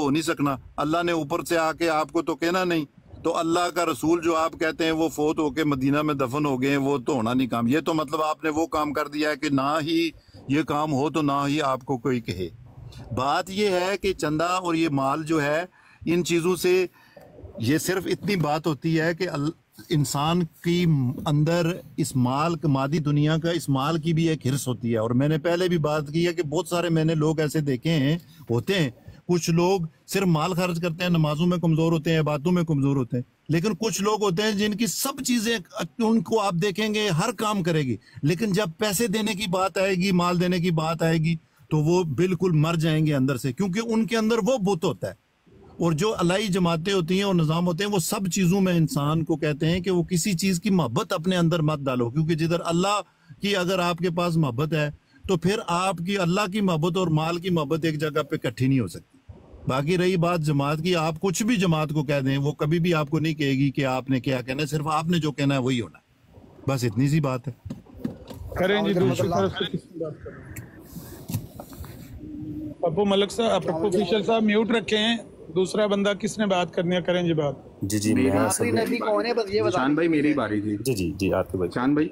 हो नहीं सकना। अल्लाह ने ऊपर से आके आपको तो कहना नहीं, तो अल्लाह का रसूल जो आप कहते हैं वो फोत होके मदीना में दफन हो गए, वो तो होना नहीं काम। ये तो मतलब आपने वो काम कर दिया है कि ना ही ये काम हो तो ना ही आपको कोई कहे। बात ये है कि चंदा और ये माल जो है, इन चीज़ों से ये सिर्फ इतनी बात होती है कि इंसान की अंदर इस माल, मादी दुनिया का, इस माल की भी एक हिर्स होती है। और मैंने पहले भी बात की है कि बहुत सारे मैंने लोग ऐसे देखे हैं, होते हैं कुछ लोग सिर्फ माल खर्च करते हैं, नमाजों में कमजोर होते हैं, इबादतों में कमजोर होते हैं। लेकिन कुछ लोग होते हैं जिनकी सब चीजें, उनको आप देखेंगे हर काम करेगी, लेकिन जब पैसे देने की बात आएगी, माल देने की बात आएगी, तो वो बिल्कुल मर जाएंगे अंदर से, क्योंकि उनके अंदर वो बुत होता है। और जो अलाई जमातें होती हैं और निज़ाम होते हैं, वो सब चीज़ों में इंसान को कहते हैं कि वो किसी चीज़ की मोहब्बत अपने अंदर मत डालो, क्योंकि जिधर अल्लाह की अगर आपके पास मोहब्बत है तो फिर आपकी अल्लाह की मोहब्बत और माल की मोहब्बत एक जगह पे इकट्ठी नहीं हो सकती। बाकी रही बात जमात की, आप कुछ भी जमात को कह दें, वो कभी भी आपको नहीं कहेगी कि आपने क्या कहना है, सिर्फ आपने जो कहना है वही होना है। बस इतनी सी बात है। करें जी, दूसरी तरफ से किसकी बात करें? पप्पू मलिक साहब, पप्पू फिशर साहब म्यूट रखे हैं। दूसरा बंदा किसने बात करनी है, करें जी बात। जी जी, शान भाई मेरी बारी थी। जी जी जी, आपके भाई शान भाई,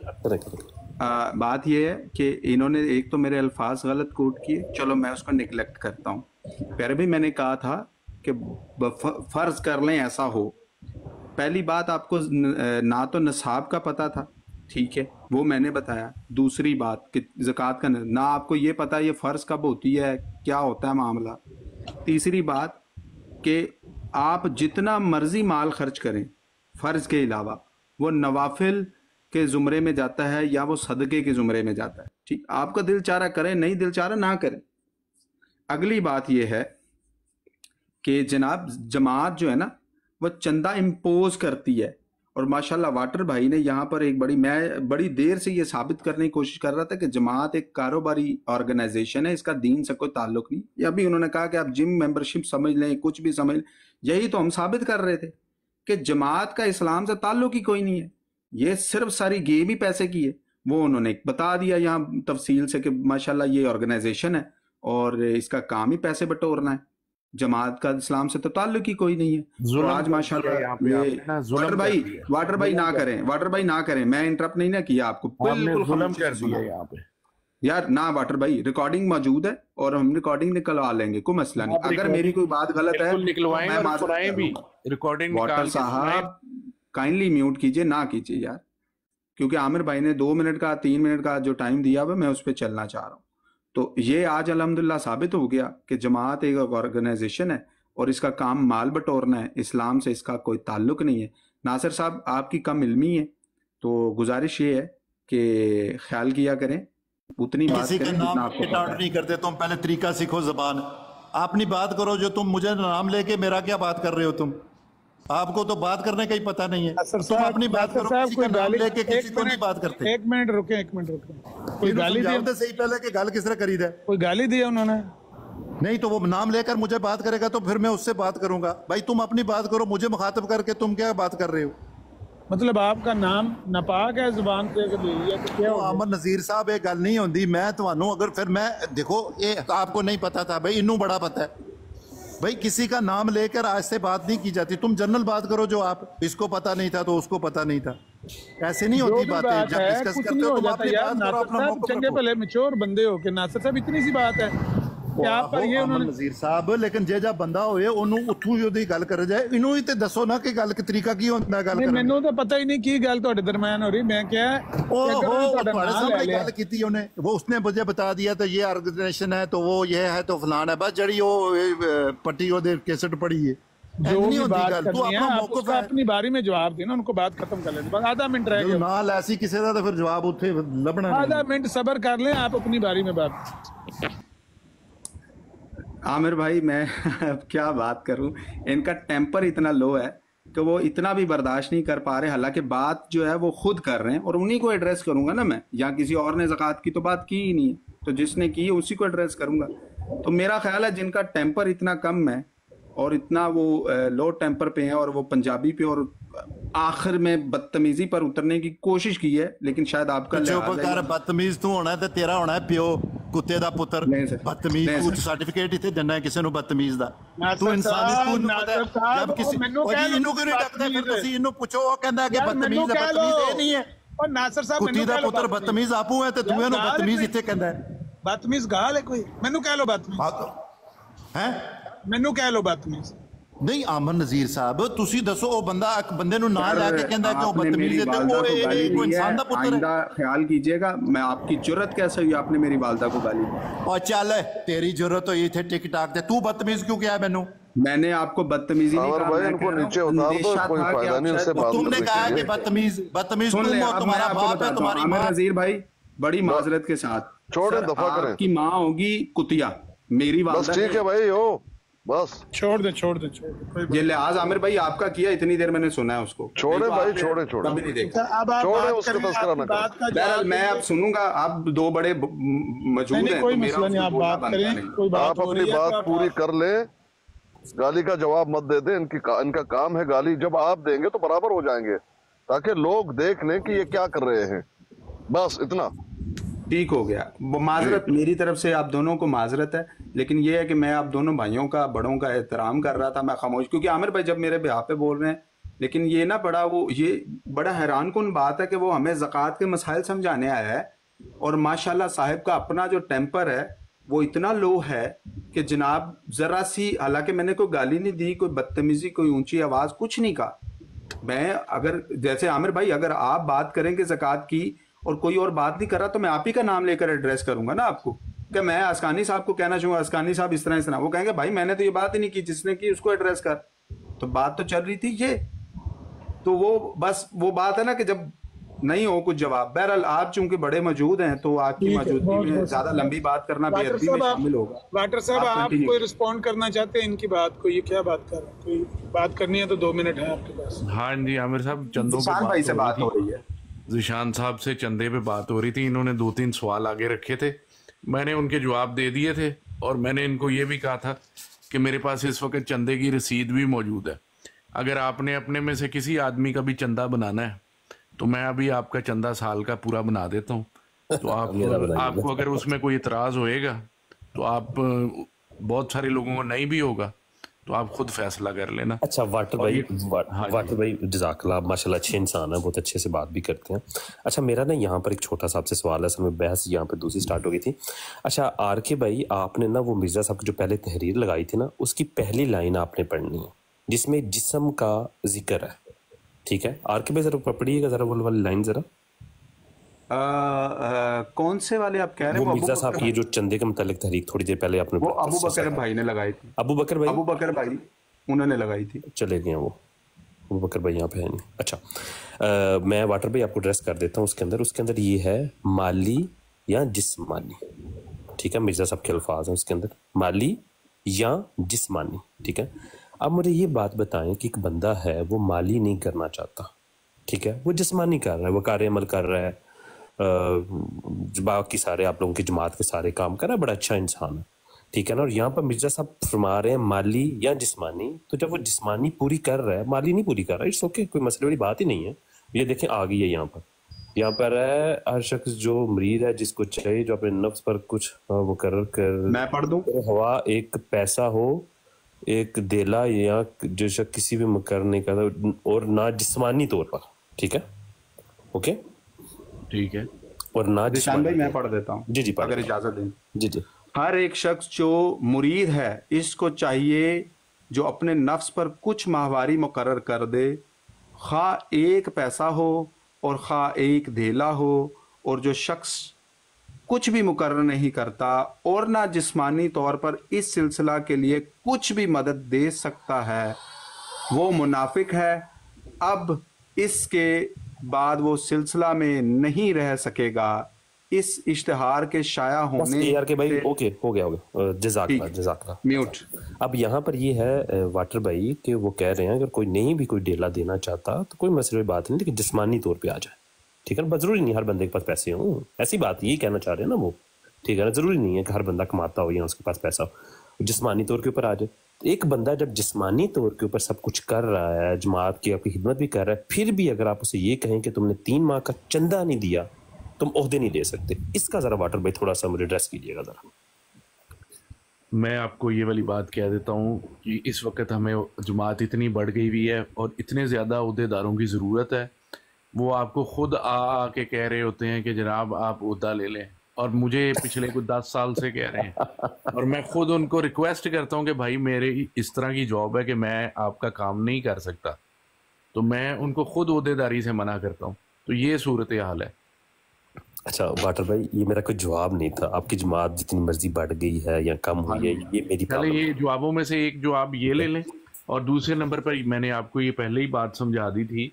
बात ये है कि इन्होंने एक तो मेरे अल्फाज गलत कोट किए, चलो मैं उसको निगलेक्ट करता हूँ। पहले भी मैंने कहा था कि फर्ज कर लें ऐसा हो। पहली बात, आपको ना तो निसाब का पता था, ठीक है, वो मैंने बताया। दूसरी बात कि ज़कात का ना आपको ये पता ये फ़र्ज कब होती है, क्या होता है मामला। तीसरी बात कि आप जितना मर्जी माल खर्च करें फ़र्ज के अलावा, वो नवाफिल के ज़ुमरे में जाता है या वो सदक़े के ज़ुमरे में जाता है। ठीक, आपका दिल चारा करें, नहीं दिल चारा ना करें। अगली बात यह है कि जनाब जमात जो है ना, वो चंदा इम्पोज करती है। और माशाल्लाह वाटर भाई ने यहाँ पर मैं बड़ी देर से ये साबित करने की कोशिश कर रहा था कि जमात एक कारोबारी ऑर्गेनाइजेशन है, इसका दीन से कोई ताल्लुक नहीं। या अभी उन्होंने कहा कि आप जिम मेंबरशिप समझ लें, कुछ भी समझ लें, यही तो हम साबित कर रहे थे कि जमात का इस्लाम से ताल्लुक ही कोई नहीं है। ये सिर्फ सारी गेम ही पैसे की है। वो उन्होंने बता दिया यहाँ तफसील से कि माशाल्लाह ये ऑर्गेनाइजेशन है और इसका काम ही पैसे बटोरना है। जमात का इस्लाम से तो ताल्लुक ही कोई नहीं है। तो आज माशाल्लाह ये वाटर भाई ना करें, मैं इंटरप्ट नहीं ना किया आपको, बिल्कुल जुल्म कर दिया यहाँ पे यार। ना वाटर भाई, रिकॉर्डिंग मौजूद है और हम रिकॉर्डिंग निकलवा लेंगे, कोई मसला नहीं। अगर मेरी कोई बात गलत है रिकॉर्डिंग, वाटर साहब काइंडली म्यूट कीजिए, ना कीजिए यार, क्योंकि आमिर भाई ने 2 मिनट का 3 मिनट का जो टाइम दिया हुआ, मैं उस पर चलना चाह रहा हूँ। तो ये आज अल्हम्दुलिल्लाह साबित हो गया कि जमात एक ऑर्गेनाइजेशन है और इसका काम माल बटोरना है, इस्लाम से इसका कोई ताल्लुक नहीं है। नासिर साहब आपकी कम इल्मी है, तो गुजारिश ये है कि ख्याल किया करें, उतनी बात किसी करें का नाम आपको नहीं करते। तुम पहले तरीका सीखो, जबान अपनी बात करो। जो तुम मुझे नाम लेके मेरा क्या बात कर रहे हो तुम, आपको तो बात करने का ही पता नहीं है। तुम अपनी बात करो, किसी का नाम लेके किसी को नहीं बात करते। एक मिनट रुके। कोई गाली दी सही पहले कि गाल किस तरह करी है? कोई गाली दी उन्होंने? नहीं, तो वो नाम लेकर मुझे बात करेगा तो फिर मैं उससे बात करूंगा। भाई तुम अपनी बात करो, मुझे मुखातब करके तुम क्या बात कर रहे हो? मतलब आपका नाम नापाक है जुबान पे क्या? अमर नज़ीर साहब एक गल नहीं होती। मैं तो अगर फिर मैं देखो, ये आपको नहीं पता था भाई, इन्नू बड़ा पता है भाई। किसी का नाम लेकर आज से बात नहीं की जाती। तुम जनरल बात करो, जो आप इसको पता नहीं था तो उसको पता नहीं था, ऐसे नहीं होती बातें। जब डिस्कस करते हो तुम अपनी बात करो, अपना मौका चंगे भले मैच्योर बंदे हो के नासिर साहब, इतनी सी बात है कि आप पर ये उन्होंने नज़ीर साहब, लेकिन जे जब बंदा होए ओनू उठू जोदी गल कर जाए, इनू ही ते दसो ना कि गल के तरीका की होंदा है। गल करने मैनू तो पता ही नहीं की गल ਤੁਹਾਡੇ दरमियान हो रही। मैं क्या तुम्हारे सामने गल की थी उन्हें, वो उसने मुझे बता दिया तो ये ऑर्गेनाइजेशन है, तो वो ये है, तो फलान है, बस जड़ी वो पट्टी ओदे केसट पड़ी है। जो भी बात करनी है आप उसका अपनी बारी में जवाब देना, उनको बात खत्म कर लेना। बस आधा मिनट रह गया, नाल ऐसी किसी का तो फिर जवाब उठे लबना। आधा मिनट सब्र कर लें, आप अपनी बारी में बात। आमिर भाई मैं अब क्या बात करूं, इनका टेम्पर इतना लो है कि वो इतना भी बर्दाश्त नहीं कर पा रहे। हालांकि बात जो है वो खुद कर रहे हैं और उन्हीं को एड्रेस करूंगा ना मैं, या किसी और ने ज़कात की तो बात की ही नहीं, तो जिसने की उसी को एड्रेस करूंगा। तो मेरा ख्याल है जिनका टेम्पर इतना कम है और इतना वो लो टेम्पर पे है और वो पंजाबी पे और आखिर में बदतमीजी पर उतरने की कोशिश की है, लेकिन शायद आपका बदतमीज तू होना है तो तेरा होना है प्यो। ਕੁੱਤੇ ਦਾ ਪੁੱਤਰ नहीं सर, ਬਦਤਮੀਜ਼ नहीं ਤੂੰ सर। ਸਰਟੀਫਿਕੇਟ ਇੱਥੇ ਦਿੰਦਾ ਕਿਸੇ ਨੂੰ ਬਦਤਮੀਜ਼ ਦਾ ਨਾਸਰ ਤੂੰ ਇਨਸਾਨੀਅਤ ਸਾਹਿਬ, ਤੂੰ ਪਤਾ ਨਾਸਰ ਸਾਹਿਬ, ਜਦ ਕਿਸੇ ਮੈਨੂੰ ਉਹ ਕਹਿ ਜੀ ਲਓ ਇਹਨੂੰ ਕਿਉਂ ਨਹੀਂ ਡੱਕਦੇ ਫਿਰ ਬਦਤਮੀਜ਼ ਤੁਸੀਂ ਇਹਨੂੰ ਪੁੱਛੋ ਉਹ ਕਹਿੰਦਾ ਕਿ ਯਾਰ ਮੈਨੂੰ ਬਦਤਮੀਜ਼ ਹੈ ਕਹਿ ਬਦਤਮੀਜ਼ ਇਹ ਲਓ ਨਹੀਂ ਹੈ ਉਹ ਨਾਸਰ ਸਾਹਿਬ ਕੁੱਤੀ ਮੈਨੂੰ ਦਾ ਕਹਿ ਲਓ ਪੁੱਤਰ ਬਦਤਮੀਜ਼ ਆਪੂ ਹੈ ਤੇ ਤੂੰ ਇਹਨੂੰ ਬਦਤਮੀਜ਼ ਇੱਥੇ ਕਹਿੰਦਾ ਹੈ ਬਦਤਮੀਜ਼ ਗਾਲ ਹੈ ਕੋਈ ਮੈਨੂੰ ਕਹਿ ਲਓ ਬਦਤਮੀਜ਼ ਹੈ ਮੈਨੂੰ ਕਹਿ ਲਓ ਬਦਤਮੀਜ਼ नहीं आमन नजीर साहब तुसी दसो ओ बंदा एक बंदे नु ना लेके कहंदा कि ओ आपने बदतमीज मेरी है वालदा को गाली वो दी है, इंसान दा पुत्र है आइंदा ख्याल कीजिएगा। मैं आपकी जुर्रत कैसे हुई आपने मेरी वालदा को गाली दी? और चल तेरी जरूरत तो ये थे टिकटॉक दे तू बदतमीज क्यों किया मेनू मैंने आपको बदतमीजी नहीं अमर कहा, भाई मैं इनको कह रहा हूं, नीचे उतार दो, अंदेशा कोई था कि फायदा आप नहीं, उससे शायद- बात तुमने करने कहा के कि लिए। बदतमीज बदतमीज सुन तुम ले, हो अब मैं तुम्हारा आपको बाप है बताता हूं, तुम्हारी आमिर माँ नजीर भाई बड़ी माजरत के साथ छोड़े, सर, दफा करें। आपकी माँ होगी कुतिया, मेरी बस वालदा ठीक है भाई हो बस छोड़ दे कोई बात ये लिहाज आमिर भाई आपका किया, इतनी देर मैंने सुना है उसको। छोड़े नहीं तो भाई, आपने छोड़े। कभी नहीं देखा। नहीं। अब आप छोड़े, बात उसका करें, तस्करा आपकी ना करो। बात का बहरहाल जवाब मैं दीजिए। अब सुनूंगा, आप दो बड़े मौजूद नहीं, हैं कोई तो मेरा मसला नहीं, उसको आप बोलना बात बनता करें, नहीं। कोई बात आप हो अपनी रही है बात तो आप पूरी कर ले, गाली का जवाब मत दे दे। इनका काम है गाली, जब आप देंगे तो बराबर हो जाएंगे ताकि लोग देख लें कि ये क्या कर रहे हैं। बस इतना ठीक हो गया। वो माजरत मेरी तरफ से आप दोनों को माजरत है, लेकिन ये है कि मैं आप दोनों भाइयों का, बड़ों का एहतराम कर रहा था। मैं खामोश, क्योंकि आमिर भाई जब मेरे ब्याह पे बोल रहे हैं, लेकिन ये ना ये बड़ा हैरान कुन बात है कि वो हमें ज़कात के मसाइल समझाने आया है और माशाल्लाह साहिब का अपना जो टेम्पर है वो इतना लो है कि जनाब ज़रा सी, हालांकि मैंने कोई गाली नहीं दी, कोई बदतमीजी, कोई ऊंची आवाज़, कुछ नहीं कहा। मैं अगर जैसे आमिर भाई अगर आप बात करेंगे ज़कात की और कोई और बात नहीं कर रहा तो मैं आप ही का नाम लेकर एड्रेस करूंगा ना आपको, कि मैं अस्कानी साहब को कहना चाहूंगा अस्कानी साहब इस तरह। वो कहेंगे भाई मैंने तो ये बात ही नहीं की, जिसने की उसको एड्रेस कर। तो बात तो चल रही थी ये, तो वो बस वो बात है ना कि जब नहीं हो कुछ जवाब। बहरहाल आप चूंकि बड़े मौजूद हैं तो आपकी ठीक है, मौजूदगी बहुत में बहुत ज्यादा लंबी बात करना वाटर बेअदबी साहब में आप शामिल होगा। वाटर साहब आप आप continue कोई करें। रिस्पॉन्ड करना चाहते हैं इनकी बात को? ये क्या बात कर रहे हैं? कोई बात करनी है तो 2 मिनट है आपके पास। हाँ जी आमिर साहब, चंदों पे निशान भाई से बात हो रही है। जिशान साहब से चंदे पे बात हो रही थी। इन्होंने 2-3 सवाल आगे रखे थे, मैंने उनके जवाब दे दिए थे और मैंने इनको ये भी कहा था कि मेरे पास इस वक्त चंदे की रसीद भी मौजूद है। अगर आपने अपने में से किसी आदमी का भी चंदा बनाना है तो मैं अभी आपका चंदा साल का पूरा बना देता हूँ। तो आपको अगर उसमें कोई इतराज़ होएगा तो आप, बहुत सारे लोगों को नहीं भी होगा तो आप खुद फैसला कर लेना। अच्छा वाटर भाई जज़ाकल्लाह, माशाल्लाह अच्छे इंसान है, बहुत अच्छे से बात भी करते हैं। अच्छा मेरा ना यहाँ पर एक छोटा सा आपसे सवाल है, असल में बहस यहाँ पर दूसरी स्टार्ट हो गई थी। अच्छा आर के भाई, आपने ना वो मिर्ज़ा साहब की जो पहले तहरीर लगाई थी ना, उसकी पहली लाइन आपने पढ़नी है जिसमें जिस्म का जिक्र है, ठीक है? आर के भाई जरा पढ़िएगा जरा वो वाली लाइन जरा। कौन से वाले आप कह रहे हैं? वो मिर्ज़ा साहब की जो चंदे के मुतालिक तहरीक थोड़ी देर पहले आपने, वो अबू बकर भाई ने लगाई थी। अबू बकर भाई उन्होंने लगाई थी। चले गए वो अबू बकर भाई यहाँ पे है नहीं। अच्छा मैं वाटर भाई आपको एड्रेस कर देता हूँ। उसके अंदर ये है माली या जिस्मानी, ठीक है? मिर्ज़ा साहब के अल्फाज हैं उसके अंदर, माली या जिस्मानी, ठीक है? अब मुझे ये बात बताएं कि एक बंदा है वो माली नहीं करना चाहता, ठीक है, वो जिस्मानी कर रहा है, वो कार्य अमल कर रहा है, बाकी सारे आप लोगों की जमात के सारे काम कर रहा है, बड़ा अच्छा इंसान है, ठीक है ना? और यहाँ पर मिर्ज़ा साहब फरमा रहे हैं माली या जिस्मानी। तो जब वो जिस्मानी पूरी कर रहा है, माली नहीं पूरी कर रहा है, इट्स ओके, कोई मसले वाली बात ही नहीं है। ये देखें आ गई है यहाँ पर है हर शख्स जो मरीज है, जिसको चाहिए जो अपने नफ्स पर कुछ वो कर मैं पढ़ दूं? हवा एक पैसा हो, एक देला या जो शख्स किसी भी मुकर नहीं करता, और ना जिस्मानी तौर पर, ठीक है? ओके ठीक है। और ना निशान भाई मैं पढ़ देता हूँ जी अगर इजाजत दें। जी। हर एक शख्स जो मुरीद है इसको चाहिए जो अपने नफ्स पर कुछ माहवारी मुकर्रर कर दे, खा एक पैसा हो और खा एक धेला हो, और जो शख्स कुछ भी मुकर्रर नहीं करता और ना जिस्मानी तौर पर इस सिलसिला के लिए कुछ भी मदद दे सकता है, वो मुनाफिक है। अब इसके बाद वो सिलसिला में नहीं रह सकेगा। इस इश्तिहार के शाया होने के भाई ओके हो गया जज़ाकल्लाह म्यूट। अब यहाँ पर ये है वाटर भाई कि वो कह रहे हैं अगर कोई नहीं भी कोई डेला देना चाहता तो कोई मसले बात नहीं, लेकिन जिस्मानी तौर पे आ जाए, ठीक है ना? जरूरी नहीं हर बंदे के पास पैसे हों, ऐसी बात यही कहना चाह रहे हैं ना वो, ठीक है ना? जरूरी नहीं है कि हर बंदा कमाता हो या उसके पास पैसा हो, जिस्मानी तौर के ऊपर आ जाए। एक बंदा जब जिस्मानी तौर के ऊपर सब कुछ कर रहा है, जमात की आपकी खिदमत भी कर रहा है, फिर भी अगर आप उसे ये कहें कि तुमने 3 माह का चंदा नहीं दिया तुम ओहदे नहीं ले सकते। इसका जरा वाटर भाई थोड़ा सा मुझे एड्रेस कीजिएगा जरा। मैं आपको ये वाली बात कह देता हूँ कि इस वक्त हमें जमात इतनी बढ़ गई हुई है और इतने ज़्यादा अहदेदारों की ज़रूरत है, वो आपको खुद आके कह रहे होते हैं कि जनाब आप अहदा ले लें, और मुझे पिछले कुछ 10 साल से कह रहे हैं और मैं खुद उनको रिक्वेस्ट करता हूँ कि भाई मेरे इस तरह की जॉब है कि मैं आपका काम नहीं कर सकता, तो मैं उनको खुद अहदेदारी से मना करता हूँ। तो ये सूरत हाल है। अच्छा वाटर भाई, ये मेरा कोई जवाब नहीं था। आपकी जमात जितनी मर्जी बढ़ गई है या कम हुई है, ये मेरी पहले ये जवाबों में से एक जवाब ये ले लें, और दूसरे नंबर पर मैंने आपको ये पहले ही बात समझा दी थी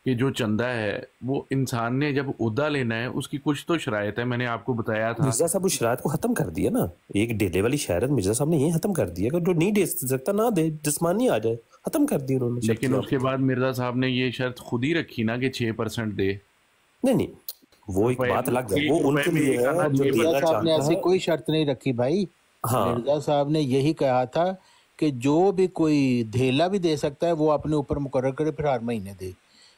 कि जो चंदा है वो इंसान ने जब उहदा लेना है उसकी कुछ तो शराइत है। मैंने आपको बताया था मिर्जा साहब उस शराइत को खत्म कर दिया ना, एक डेले वाली शराइत मिर्जा साहब ने ये खत्म कर दिया कि जो नहीं दे सकता ना दे, जिस्मानी आ जाए, खत्म कर दी उन्होंने। लेकिन उसके बाद मिर्जा साहब ने ये शर्त खुद ही रखी ना कि 6% दे। नहीं, वो एक बात अलग है, वो उनके लिए है जो देना मिर्जा साहब ने चाहता ऐसी है। कोई शर्त नहीं रखी भाई। हाँ, मिर्जा साहब ने यही कहा था कि जो भी कोई धेला भी दे सकता है वो अपने ऊपर मुकर्रर करे, फिर हर महीने दे।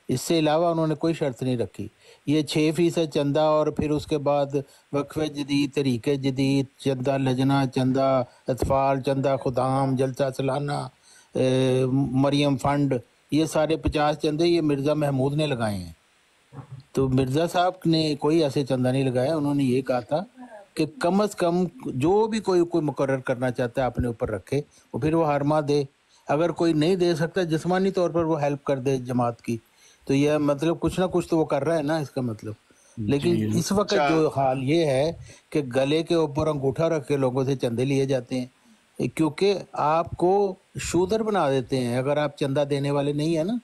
इससे अलावा उन्होंने कोई शर्त नहीं रखी। ये 6% चंदा और फिर उसके बाद वक्फ़े जदीद, तरीक़े जदीद, चंदा लजना, चंदा अतफाल, चंदा खुदाम, जलसा सालाना, मरियम फ़ंड, ये सारे 50 चंदे ये मिर्ज़ा महमूद ने लगाए हैं। तो मिर्ज़ा साहब ने कोई ऐसे चंदा नहीं लगाया। उन्होंने ये कहा था कि कम अज़ कम जो भी कोई मुकर्रर करना चाहता है अपने ऊपर रखे, और फिर वो हर माह दे। अगर कोई नहीं दे सकता जिस्मानी तौर पर वो हेल्प कर दे जमात की, तो यह मतलब कुछ ना कुछ तो वो कर रहा है ना, इसका मतलब। लेकिन इस वक्त जो हाल ये है कि गले के ऊपर अंगूठा रख के लोगों से चंदे लिए जाते हैं, क्योंकि आपको शूदर बना देते हैं। अगर आप चंदा देने वाले नहीं है ना,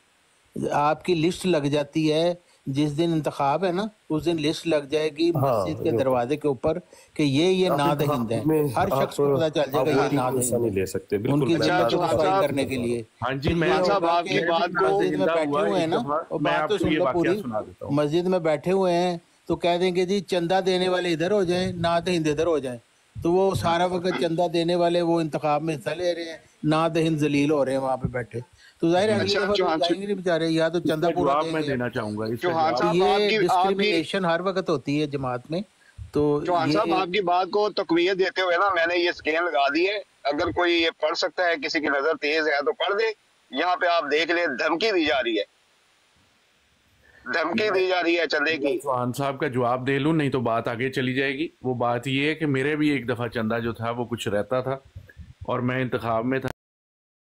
आपकी लिस्ट लग जाती है। जिस दिन इंतखाब है ना, उस दिन लिस्ट लग जाएगी मस्जिद के दरवाजे के ऊपर कि ये नादहिंद है। हर शख्स को पता चल जाएगा ये नादहिंद नहीं ले सकते उनकी जिल्लत को रफ़ा करने के लिए। हाँ जी, मैं आपकी बात को मस्जिद में बैठे हुए हैं ना, और बात तो सुन लो पूरी। मस्जिद में बैठे हुए हैं तो कह देंगे जी चंदा देने वाले इधर हो जाएं, नादहिंद इधर हो जाएं, तो वो सारा वक्त चंदा देने वाले वो इंतखाब में हिस्सा ले रहे हैं, नादहिंद जलील हो रहे हैं वहाँ पे बैठे। तो जाहिर है अगली दफा जाएंगे नहीं बेचारे, या तो चंदा पूरा मैं देना चाहूंगा। ये डिस्क्रिमिनेशन हर वक्त होती है जमात में। तो चौहान साहब आपकी बात को तकवीयत देते हुए ना मैंने ये स्केल लगा दी है, अगर कोई ये पढ़ सकता है, किसी की नजर तेज है तो पढ़ दे। यहाँ पे आप देख ले, धमकी दी जा रही है, धमकी दी जा रही है चंदे की। चौहान साहब का जवाब दे लूं, नहीं तो बात आगे चली जाएगी। वो बात ये है कि मेरे भी एक दफा चंदा जो था वो कुछ रहता था और मैं इंतखाब में था।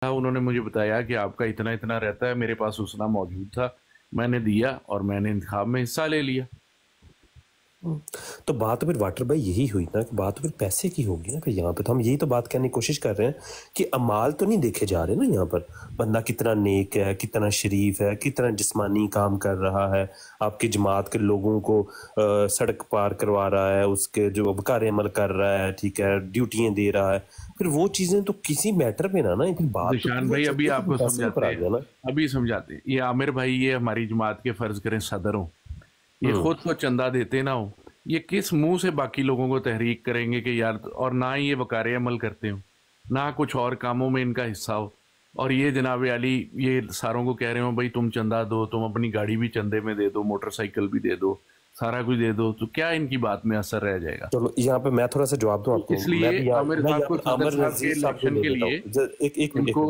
उन्होंने मुझे बताया कि आपका इतना इतना रहता है, मेरे पास उतना मौजूद था, मैंने दिया और मैंने इंतखाब में हिस्सा ले लिया। तो बात तो फिर वाटर भाई यही हुई ना कि बात तो फिर पैसे की होगी ना। फिर यहाँ पे तो हम यही तो बात करने की कोशिश कर रहे हैं कि अमाल तो नहीं देखे जा रहे ना यहाँ पर, बंदा कितना नेक है, कितना शरीफ है, कितना जिस्मानी काम कर रहा है, आपकी जमात के लोगों को सड़क पार करवा रहा है, उसके जो अबकार अमल कर रहा है, ठीक है, ड्यूटियाँ दे रहा है। फिर वो चीजें तो किसी मैटर पे ना फिर बात निशान भाई अभी आपको समझाते हैं, अभी समझाते। ये आमिर भाई ये हमारी जमात के फर्ज करें सदर हो, ये खुद तो चंदा देते ना हो, ये किस मुंह से बाकी लोगों को तहरीक करेंगे कि यार, और ना ही ये वकारे अमल करते हो, ना कुछ और कामों में इनका हिस्सा हो, और ये जनाब अली ये सारों को कह रहे हो भाई तुम चंदा दो, तुम अपनी गाड़ी भी चंदे में दे दो, मोटरसाइकिल भी दे दो, सारा कुछ दे दो, तो क्या इनकी बात में असर रह जाएगा? चलो यहाँ पे मैं थोड़ा सा जवाब दूं आपको। इसलिए आमिर साहब को सदर साहब के इलेक्शन के लिए इनको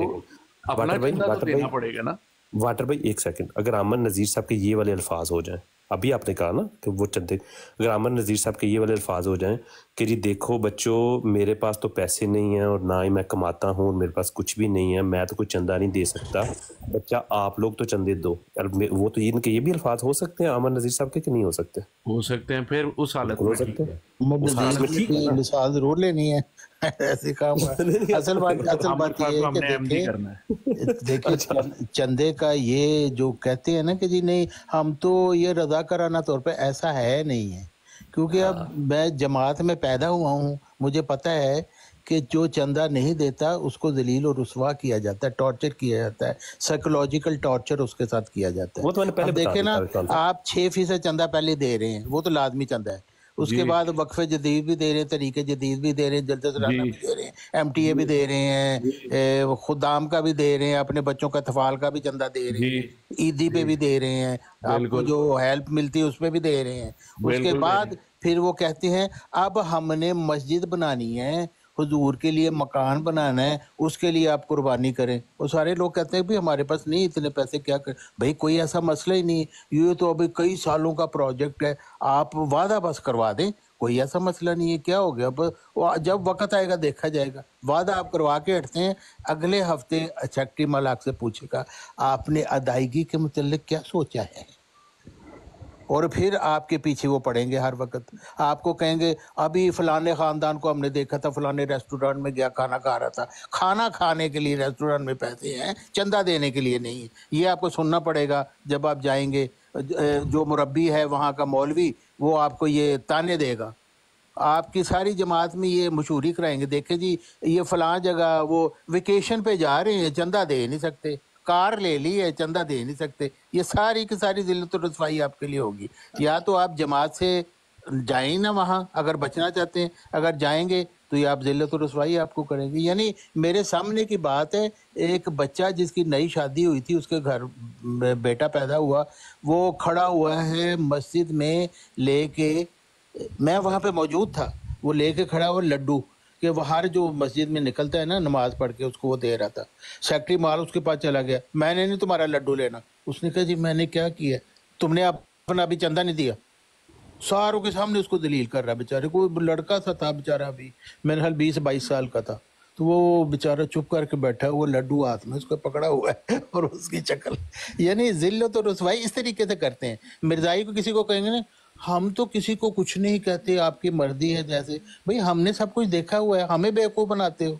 अपना चंदा तो देना पड़ेगा ना। वाटर भाई एक सेकंड, अगर आमर नज़ीर साहब के ये वाले अल्फाज हो जाएं, अभी आपने कहा ना कि वो चंदे, अगर आमर नज़ीर साहब के ये वाले अल्फाज हो जाएं कि जी देखो बच्चों मेरे पास तो पैसे नहीं हैं और ना ही मैं कमाता हूँ, मेरे पास कुछ भी नहीं है, मैं तो कोई चंदा नहीं दे सकता, बच्चा आप लोग तो चंदे दो, वो तो इनके ये भी अल्फाज हो सकते हैं आमर नज़ीर साहब के कि नहीं हो सकते? हो सकते हैं। फिर उस हालत में हो सकते हैं, मिसाल जरूर लेनी है ऐसे काम। असल बात ये है कि देखिए चंदे का ये जो कहते हैं ना कि जी नहीं हम तो ये रज़ाकाराना तौर पे, ऐसा है नहीं है। क्योंकि अब मैं जमात में पैदा हुआ हूँ, मुझे पता है कि जो चंदा नहीं देता उसको जलील और रुसवा किया जाता है, टॉर्चर किया जाता है, साइकोलॉजिकल टॉर्चर उसके साथ किया जाता है। वो तो मैंने पहले देखे ना, आप 6% चंदा पहले दे रहे हैं, वो तो लाजमी चंदा है, उसके जी बाद वक्फे जदीद भी दे रहे हैं, तरीके जदीद भी दे रहे हैं, जलदत राना जी भी दे रहे हैं, MTA भी दे रहे हैं, खुदाम का भी दे रहे हैं, अपने बच्चों का तफाल का भी चंदा दे रहे जी हैं, ईदी पे जी भी दे रहे हैं, आपको बिल्कुल जो हेल्प मिलती है उस पे भी दे रहे हैं। उसके बिल्कुल दे रहे बाद फिर वो कहते हैं अब हमने मस्जिद बनानी है, हुजूर के लिए मकान बनाना है, उसके लिए आप कुर्बानी करें। वो सारे लोग कहते हैं भी हमारे पास नहीं इतने पैसे, क्या कर भाई, कोई ऐसा मसला ही नहीं है, ये तो अभी कई सालों का प्रोजेक्ट है, आप वादा बस करवा दें, कोई ऐसा मसला नहीं है, क्या हो गया। जब वक्त आएगा देखा जाएगा, वादा आप करवा के हटते हैं, अगले हफ्ते सेक्रेटरी मलाक से पूछेगा आपने अदायगी के मुतल्लिक क्या सोचा है, और फिर आपके पीछे वो पड़ेंगे हर वक्त। आपको कहेंगे अभी फलाने खानदान को हमने देखा था, फलाने रेस्टोरेंट में गया, खाना खा रहा था। खाना खाने के लिए रेस्टोरेंट में पैसे हैं, चंदा देने के लिए नहीं है। ये आपको सुनना पड़ेगा जब आप जाएंगे। जो मुरब्बी है वहाँ का मौलवी, वो आपको ये ताने देगा। आपकी सारी जमात में ये मशहूरी कराएंगे, देखे जी ये फलां जगह वो वेकेशन पे जा रहे हैं, चंदा दे नहीं सकते, कार ले ली है, चंदा दे नहीं सकते। ये सारी की सारी जिल्लत और रसवाई आपके लिए होगी। या तो आप जमात से जाएं ना वहाँ, अगर बचना चाहते हैं, अगर जाएंगे तो ये आप जिल्लत और रसवाई आपको करेंगे। यानी मेरे सामने की बात है, एक बच्चा जिसकी नई शादी हुई थी, उसके घर बेटा पैदा हुआ, वो खड़ा हुआ है मस्जिद में लेके, मैं वहाँ पे मौजूद था, वो लेके खड़ा हुआ लड्डू कि वो हर जो मस्जिद में निकलता है ना नमाज पढ़ के, उसको वो दे रहा था। सेक्रेटरी माल उसके पास चला गया, मैंने नहीं तुम्हारा लड्डू लेना। उसने कहा जी मैंने क्या किया, तुमने अपना अभी चंदा नहीं दिया। सारों के सामने उसको दलील कर रहा, बेचारे को लड़का सा था बेचारा, अभी मेरे ख्याल 20-22 साल का था। तो वो बेचारा चुप करके बैठा, वो लड्डू हाथ में उसको पकड़ा हुआ है और उसकी शक्ल, यानी जिल्लत और रसवाई इस तरीके से करते हैं। मिर्जाई को किसी को कहेंगे ना हम तो किसी को कुछ नहीं कहते, आपकी मर्जी है, जैसे भाई हमने सब कुछ देखा हुआ है, हमें बेवकूफ़ बनाते हो।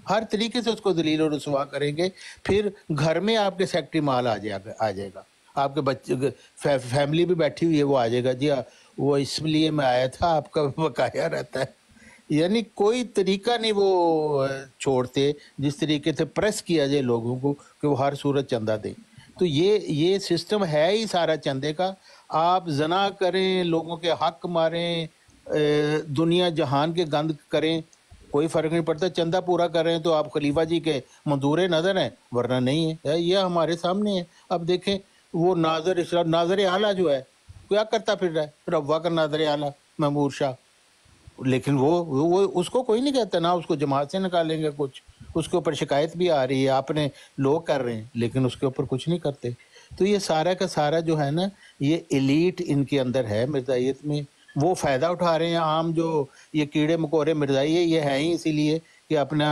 हर तरीके से उसको दलील और रसवा करेंगे। फिर घर में आपके सेक्रेटरी माल आ जाएगा, आपके बच्चे फैमिली भी बैठी हुई है, वो आ जाएगा जी वो इसलिए मैं आया था, आपका बकाया रहता है। यानी कोई तरीका नहीं वो छोड़ते जिस तरीके से प्रेस किया जाए लोगों को कि वो हर सूरत चंदा दें। तो ये सिस्टम है ही सारा चंदे का। आप जना करें, लोगों के हक मारें, दुनिया जहान के गंद करें, कोई फ़र्क नहीं पड़ता। चंदा पूरा कर रहे हैं तो आप खलीफा जी के मंजूर नज़र हैं, वरना नहीं है। यह हमारे सामने है। अब देखें वो नाजर आला जो है क्या करता फिर रहा है, रवा का नाजर आला महमूद शाह, लेकिन वो उसको कोई नहीं कहता ना, उसको जमात से निकालेंगे कुछ, उसके ऊपर शिकायत भी आ रही है, आपने लोग कर रहे हैं, लेकिन उसके ऊपर कुछ नहीं करते। तो ये सारा का सारा जो है ना, ये एलीट इनके अंदर है मिर्जाइयत में, वो फ़ायदा उठा रहे हैं। आम जो ये कीड़े मकोड़े मिर्जाई है, ये है ही इसीलिए कि अपना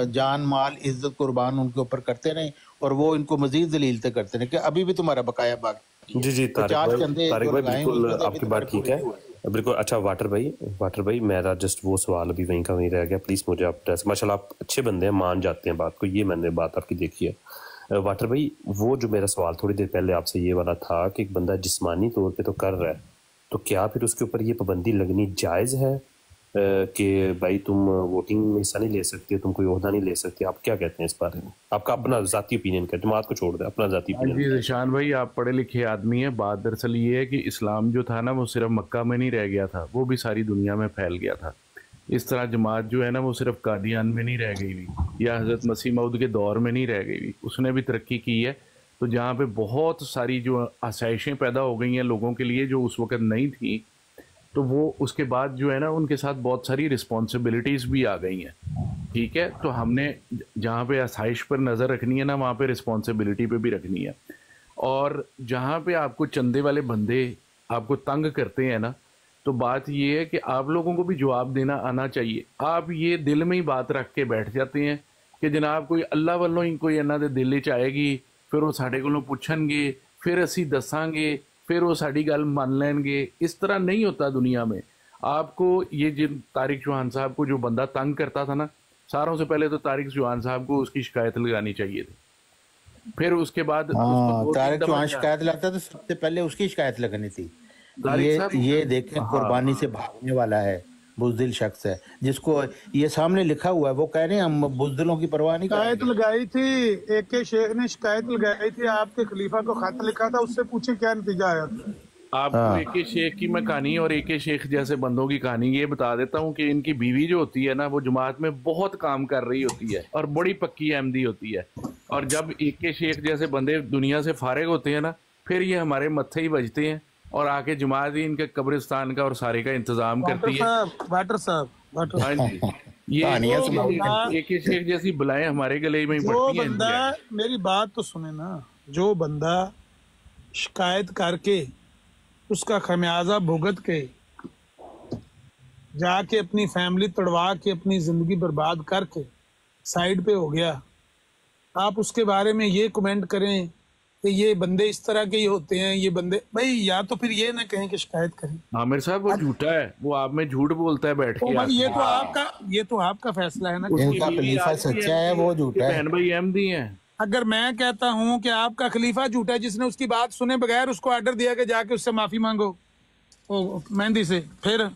जान माल इज्जत कुर्बान उनके ऊपर करते रहें, और वो इनको मजीद जलीलते करते रहें कि अभी भी तुम्हारा बकाया बाकी। जी तारिक 50 भाई, चंदे तारिक जो भाई लगाए बिल्कुल उसमें से अभी आपकी तुम्हारे बात ठीक पूरे है, नहीं हुए। बिल्कुल। अच्छा वाटर भाई मेरा जस्ट वो सवाल अभी वहीं का वहीं रह गया, प्लीज मुझे आप माशाल्लाह आप अच्छे बंदे हैं, मान जाते हैं बात को, ये मैंने बात आपकी देखी है। वाटर भाई वो जो मेरा सवाल थोड़ी देर पहले आपसे ये वाला था कि एक बंदा जिस्मानी तौर पे तो कर रहा है, तो क्या फिर उसके ऊपर ये पाबंदी लगनी जायज़ है कि भाई तुम वोटिंग में हिस्सा नहीं ले सकते, तुम कोई ओहदा नहीं ले सकते? आप क्या कहते हैं इस बारे में? आपका अपना जाती ओपिनियन क्या, जमात को छोड़ दे, अपना जाती जी ओपिनियन। निशान भाई, आप पढ़े लिखे आदमी हैं। बात दरअसल ये है कि इस्लाम जो था ना, वो सिर्फ मक्का में नहीं रह गया था, वो भी सारी दुनिया में फैल गया था। इस तरह जमात जो है ना, वो सिर्फ कादियान में नहीं रह गई हुई, या हज़रत मसीह मऊद के दौर में नहीं रह गई हुई, उसने भी तरक्की की है। तो जहाँ पे बहुत सारी जो आसाइशें पैदा हो गई हैं लोगों के लिए जो उस वक़्त नहीं थी, तो वो उसके बाद जो है ना, उनके साथ बहुत सारी रिस्पॉन्सिबिलिटीज़ भी आ गई हैं। ठीक है, तो हमने जहाँ पे आसाइश पर नज़र रखनी है ना, वहाँ पे रिस्पॉन्सिबिलिटी पे भी रखनी है। और जहाँ पे आपको चंदे वाले बंदे आपको तंग करते हैं ना, तो बात ये है कि आप लोगों को भी जवाब देना आना चाहिए। आप ये दिल में ही बात रख के बैठ जाते हैं कि जनाब कोई अल्लाह वालों ही कोई इन्हां दे दिल च आएगी, फिर वो साढ़े कोलों पुछणगे, फिर असी दसांगे, फिर वो साड़ी गल मान लेंगे। इस तरह नहीं होता दुनिया में। आपको ये जिन तारिक चौहान साहब को जो बंदा तंग करता था ना, सारों से पहले तो तारिक चौहान साहब को उसकी शिकायत लगानी चाहिए थी, फिर उसके बाद तारिक चौहान शिकायत लगता तो सबसे पहले उसकी शिकायत लगनी थी। तारिक ये देखें, कुर्बानी से भागने वाला है, बुजदिल शख्स है, जिसको ये सामने लिखा हुआ है। वो कह रहे हैं हम बुजदिलों की परवाह नहीं करेंगे। शिकायत लगाई थी, एक के शेख ने शिकायत लगाई थी, आपके खलीफा को खत लिखा था, उससे पूछे क्या नतीजा आया था। आपको AK शेख की मैं कहानी और AK शेख जैसे बंदों की कहानी ये बता देता हूँ कि इनकी बीवी जो होती है ना, वो जमात में बहुत काम कर रही होती है और बड़ी पक्की अहमदी होती है। और जब AK शेख जैसे बंदे दुनिया से फारिग होते हैं ना, फिर ये हमारे मत्थे ही बजते हैं और आके जमात ही इनके कब्रिस्तान का और सारे का इंतजाम करती है। वाटर साहब हाँ जी, ये AK शेख जैसी बुलाएं हमारे गले में ही जो पड़ती हैं। बंदा, मेरी बात तो सुने ना, जो बंदा शिकायत करके उसका खमियाजा भुगत के जाके अपनी फैमिली तड़वा के अपनी जिंदगी बर्बाद करके साइड पे हो गया, आप उसके बारे में ये कमेंट करें कि ये बंदे इस तरह के ही होते हैं, ये बंदे, भाई या तो फिर ये ना कहें कि शिकायत करें। आमिर साहब वो झूठा है, वो आप में झूठ बोलता है बैठ के। भाई ये तो आपका फैसला है ना। इनका खलीफा सच्चा है, वो झूठा है। बहन भाई अहमदी हैं। अगर मैं कहता हूं कि आपका खलीफा झूठा है, जिसने उसकी बात सुने बगैर उसको ऑर्डर दिया कि जाके उससे माफी मांगो मेहंदी से, फिर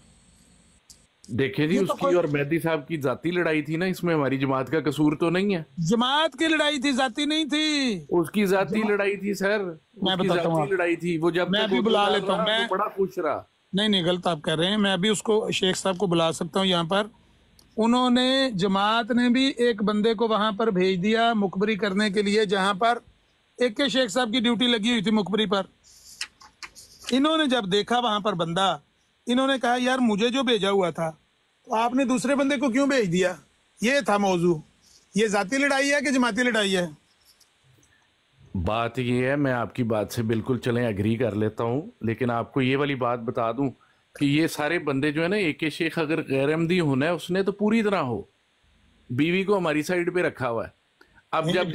देखे जी उसकी और मेहदी साहब की जाती लड़ाई थी ना, इसमें हमारी जमात का कसूर तो नहीं है। जमात की लड़ाई थी, जाती नहीं थी। उसकी जाती लड़ाई थी सर, मैं उसकी बताता हूँ, जाती लड़ाई थी। वो जब मैं भी बुला लेता हूँ, मैं बड़ा खुश रहा। नहीं गलत आप कह रहे हैं, मैं भी उसको शेख साहब को बुला सकता हूँ यहाँ पर। उन्होंने, जमात ने भी एक बंदे को वहां पर भेज दिया मुखबरी करने के लिए, जहां पर AK शेख साहब की ड्यूटी लगी हुई थी मुखबरी पर। इन्होंने जब देखा वहां पर बंदा, इन्होंने कहा यार मुझे जो भेजा हुआ था तो आपने दूसरे बंदे को क्यों भेज दिया। ये था मौजू। ये जाती लड़ाई है कि जमाती लड़ाई है? बात ये है, मैं आपकी बात से बिल्कुल चलें एग्री कर लेता हूँ, लेकिन आपको ये वाली बात बता दूं कि ये सारे बंदे जो है ना, AK शेख अगर गैर अहमदी होना है उसने तो पूरी तरह हो। बीवी को हमारी साइड पे रखा हुआ है। अब जब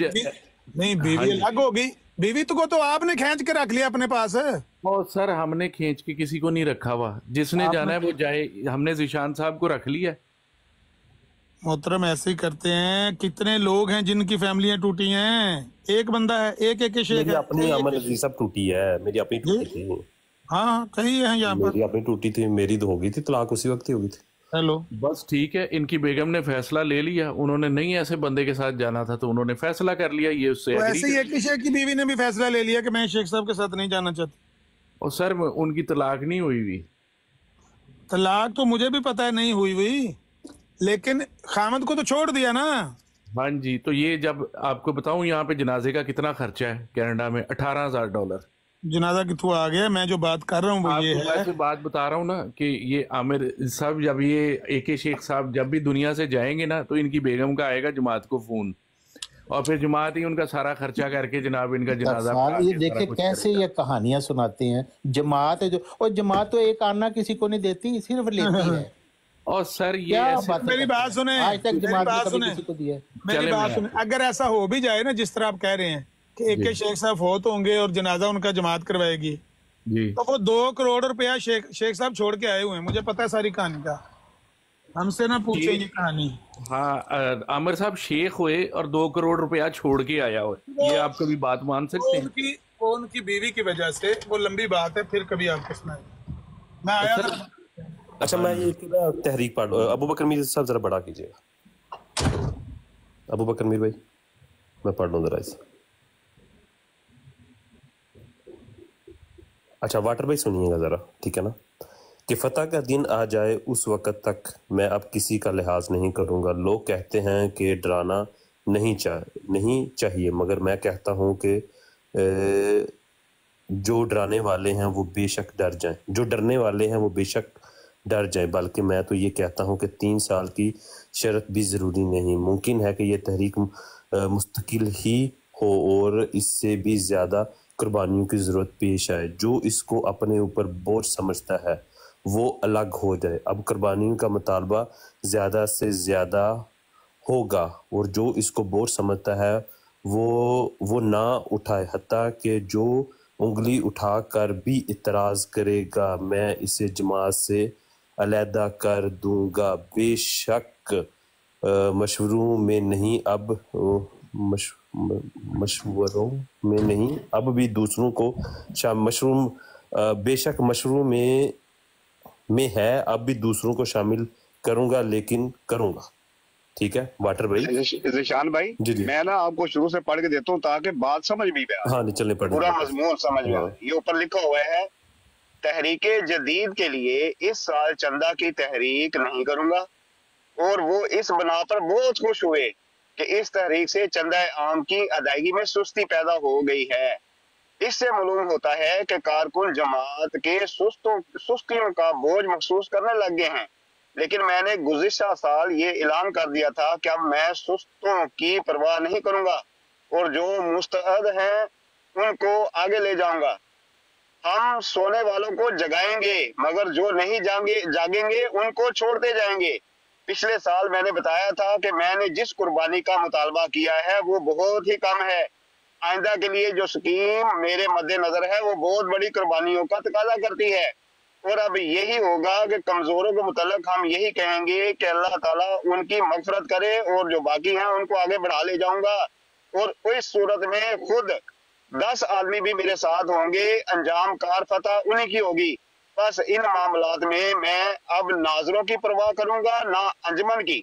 नहीं बीवी अलग हो गई, बीवी तो आपने खींच के रख लिया अपने पास है। और सर हमने खींच के किसी को नहीं रखा हुआ, जिसने जाना है वो जाए। हमने ज़ीशान साहब को रख लिया। मोहतरम ऐसे ही करते हैं, कितने लोग हैं जिनकी फैमिलियां टूटी हैं। एक बंदा है, एक AK शेख मेरी है। अपनी अमन अजीज सब टूटी है, मेरी अपनी टूटी थी। हाँ कहीं है यहाँ पर, मेरी अपनी टूटी थी, मेरी तो हो गई थी, तलाक उसी वक्त ही हो गई थी। हेलो, बस ठीक है, इनकी बेगम ने फैसला ले लिया। उन्होंने नहीं ऐसे बंदे के साथ जाना था तो उन्होंने फैसला कर लिया। ये उससे तो ऐसे ही AK शेख की बीवी ने भी फैसला ले लिया कि मैं शेख साहब के साथ नहीं जाना चाहती। और सर उनकी तलाक नहीं हुई हुई। तलाक तो मुझे भी पता है नहीं हुई हुई, लेकिन खामद को तो छोड़ दिया ना। हाँ जी, तो ये जब आपको बताऊं यहाँ पे जनाजे का कितना खर्चा है कनाडा में, $18,000। जनाजा के थ्रू आ गया। मैं जो बात कर रहा हूँ वो ये है, ऐसे बात बता रहा हूँ ना कि ये आमिर साहब, जब ये AK शेख साहब जब भी दुनिया से जाएंगे ना, तो इनकी बेगम का आएगा जमात को फोन, और फिर जमात ही उनका सारा खर्चा करके जनाब इनका जनाजा। ये देखे कैसे ये कहानियां सुनाते हैं। जमात है जो, और जमात तो एक आना किसी को नहीं देती, सिर्फ लेती है। और सर ये मेरी बात सुने, आज तक जमात ने कभी सुने, किसी को दिया है? मेरी बात सुने, अगर ऐसा हो भी जाए ना जिस तरह आप कह रहे हैं कि AK शेख साहब फौत होंगे और जनाजा उनका जमात करवाएगी जी, तो वो 2 करोड़ रुपया शेख साहब छोड़ के आए हुए हैं। मुझे पता है सारी कहानी का, हमसे ना पूछे ये कहानी। हाँ, आमिर साहब शेख हुए और 2 करोड़ रुपया छोड़ के आया हो, ये आप कभी बात मान सकते हैं? वो उनकी बीवी की वजह से, वो लंबी बात है, फिर कभी आपको सुनाएंगे। मैं आया था। अच्छा, मैं ये ना तहरीक पढ़, अबू बकर मीर साहब जरा बड़ा कीजिएगा। अबू बकर मीर भाई, मैं पढ़ लूँ जरा इसे। अच्छा वाटर भाई सुनिएगा जरा, ठीक है ना। कि फतह का दिन आ जाए उस वक़्त तक मैं अब किसी का लिहाज नहीं करूँगा। लोग कहते हैं कि डराना नहीं चाहिए, मगर मैं कहता हूँ कि जो डराने वाले हैं वो बेशक डर जाएं, जो डरने वाले हैं वो बेशक डर जाएं। बल्कि मैं तो ये कहता हूँ कि 3 साल की शर्त भी ज़रूरी नहीं। मुमकिन है कि ये तहरीक मुस्तकिल ही हो और इससे भी ज़्यादा कुर्बानियों की ज़रूरत पेश आए। जो इसको अपने ऊपर बोझ समझता है वो अलग हो जाए। अब कुर्बानियों का मुतालबा ज़्यादा से ज़्यादा होगा और जो इसको बोझ समझता है वो ना उठाए, हत्ता कि जो उंगली उठाकर भी इतराज़ करेगा मैं इसे जमात से अलहदा कर दूंगा। बेशक मशवरों में नहीं, अब मशवरों में नहीं, अब भी दूसरों को मशरूम, बेशक मशरूम में है, अब भी दूसरों को शामिल करूंगा, लेकिन करूंगा। ठीक है वाटर भाई, ज़ीशान भाई जी जी, मैं ना आपको शुरू से पढ़ के देता हूँ ताकि बात समझ भी आए। हाँ नहीं चलने पड़े, पूरा मजमून समझ में आए। ये ऊपर लिखा हुआ है तहरीक जदीद के लिए इस साल चंदा की तहरीक नहीं करूंगा, और वो इस बना पर बहुत खुश हुए कि इस तहरीक से चंदा आम की अदायगी में सुस्ती पैदा हो गई है। इससे मालूम होता है कि कारकुन जमात के सुस्तियों का बोझ महसूस करने लग गए हैं। लेकिन मैंने गुज़िश्ता साल ये ऐलान कर दिया था कि अब मैं सुस्तों की परवाह नहीं करूंगा और जो मुस्तअद हैं उनको आगे ले जाऊंगा। हम सोने वालों को जगाएंगे मगर जो नहीं जागेंगे उनको छोड़ते जाएंगे। पिछले साल मैंने बताया था कि मैंने जिस कुर्बानी का मुतालबा किया है वो बहुत ही कम है। आइंदा के लिए जो स्कीम मेरे मद्देनजर है वो बहुत बड़ी कुर्बानियों का तकाजा करती है, और अब यही होगा कि कमजोरों के मुतल्लिक हम यही कहेंगे कि अल्लाह ताला उनकी मगफरत करे और जो बाकी हैं उनको आगे बढ़ा ले जाऊंगा, और इस सूरत में खुद 10 आदमी भी मेरे साथ होंगे, अंजाम कार फतह उन्हीं की होगी। बस इन मामलात में मैं अब नाजरों की परवाह करूंगा, ना अंजमन की,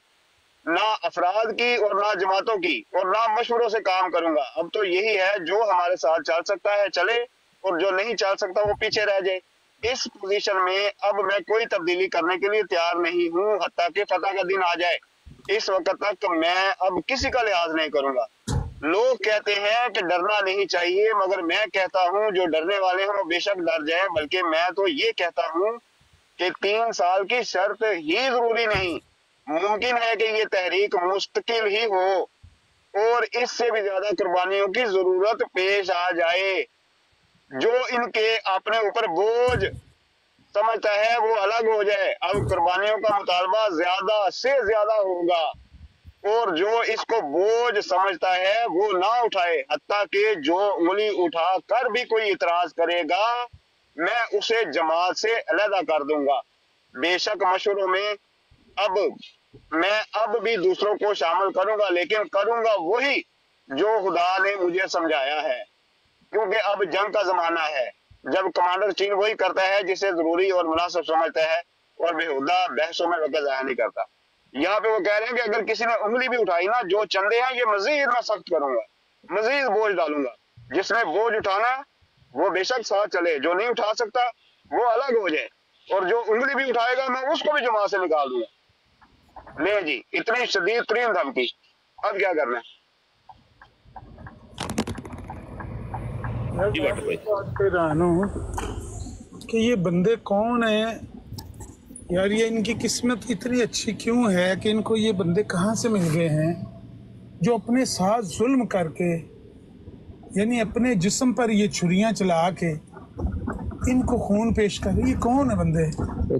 ना अफराद की और ना जमातों की, और ना मशवरों से काम करूंगा। अब तो यही है, जो हमारे साथ चल सकता है चले और जो नहीं चल सकता वो पीछे रह जाए। इस पोजीशन में अब मैं कोई तब्दीली करने के लिए तैयार नहीं हूँ हत्ता कि फतह का दिन आ जाए। इस वक्त तक मैं अब किसी का लिहाज नहीं करूंगा। लोग कहते हैं कि डरना नहीं चाहिए, मगर मैं कहता हूं जो डरने वाले हैं वो बेशक डर जाए, बल्कि मैं तो ये कहता हूं कि 3 साल की शर्त ही जरूरी नहीं, मुमकिन है कि ये तहरीक मुस्तकिल ही हो और इससे भी ज्यादा कुर्बानियों की जरूरत पेश आ जाए। जो इनके अपने ऊपर बोझ समझता है वो अलग हो जाए। अब कुर्बानियों का मुतालबा ज्यादा से ज्यादा होगा और जो इसको बोझ समझता है वो ना उठाए, हत्ता कि जो उंगली उठा कर भी कोई इतराज करेगा मैं उसे जमात से अलहदा कर दूंगा। बेशक मशवरों में अब मैं अब भी दूसरों को शामिल करूंगा, लेकिन करूंगा वही जो खुदा ने मुझे समझाया है, क्योंकि अब जंग का जमाना है जब कमांडर चीन वही करता है जिसे जरूरी और मुनासिब समझता है और बेहुदा बहसों में वक्त जाया नहीं करता। यहाँ पे वो कह रहे हैं कि अगर किसी ने उंगली भी उठाई ना, जो चंदे हैं ये मजीद मैं सख्त करूंगा, मजीद बोझ डालूंगा। जिसने बोझ उठाना वो बेशक साथ चले, जो नहीं उठा सकता वो अलग हो जाए, और जो उंगली भी उठाएगा मैं उसको भी जमात से निकाल दूंगा। ले जी, इतनी शदीद तरीन धमकी, अब क्या करना है? जी वाटर भाई। बात कर रहा हूँ कि ये बंदे कौन है यार, ये इनकी किस्मत इतनी अच्छी क्यों है कि इनको ये बंदे कहाँ से मिल गए हैं जो अपने साथ जुल्म करके, यानी अपने जिस्म पर ये छुरियां चला के इनको खून पेश कर। ये कौन है बंदे?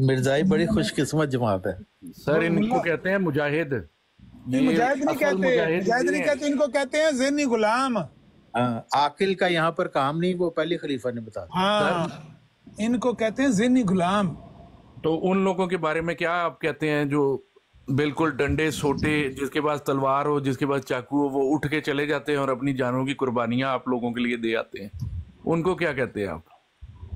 मिर्जाई बड़ी खुशकिस्मत जमात है सर। इनको कहते हैं मुजाहिद। ये मुजाहिद नहीं कहते, मुजाहिद नहीं कहते, इनको कहते हैं ज़हनी गुलाम। आकिल का यहाँ पर काम नहीं, वो पहले खलीफा ने बताया। हाँ, इनको कहते हैं ज़हनी गुलाम। तो उन लोगों के बारे में क्या आप कहते हैं जो बिल्कुल डंडे सोटे, जिसके पास तलवार हो, जिसके पास चाकू हो, वो उठ के चले जाते हैं और अपनी जानों की कुर्बानियां आप लोगों के लिए दे आते हैं, उनको क्या कहते हैं आप?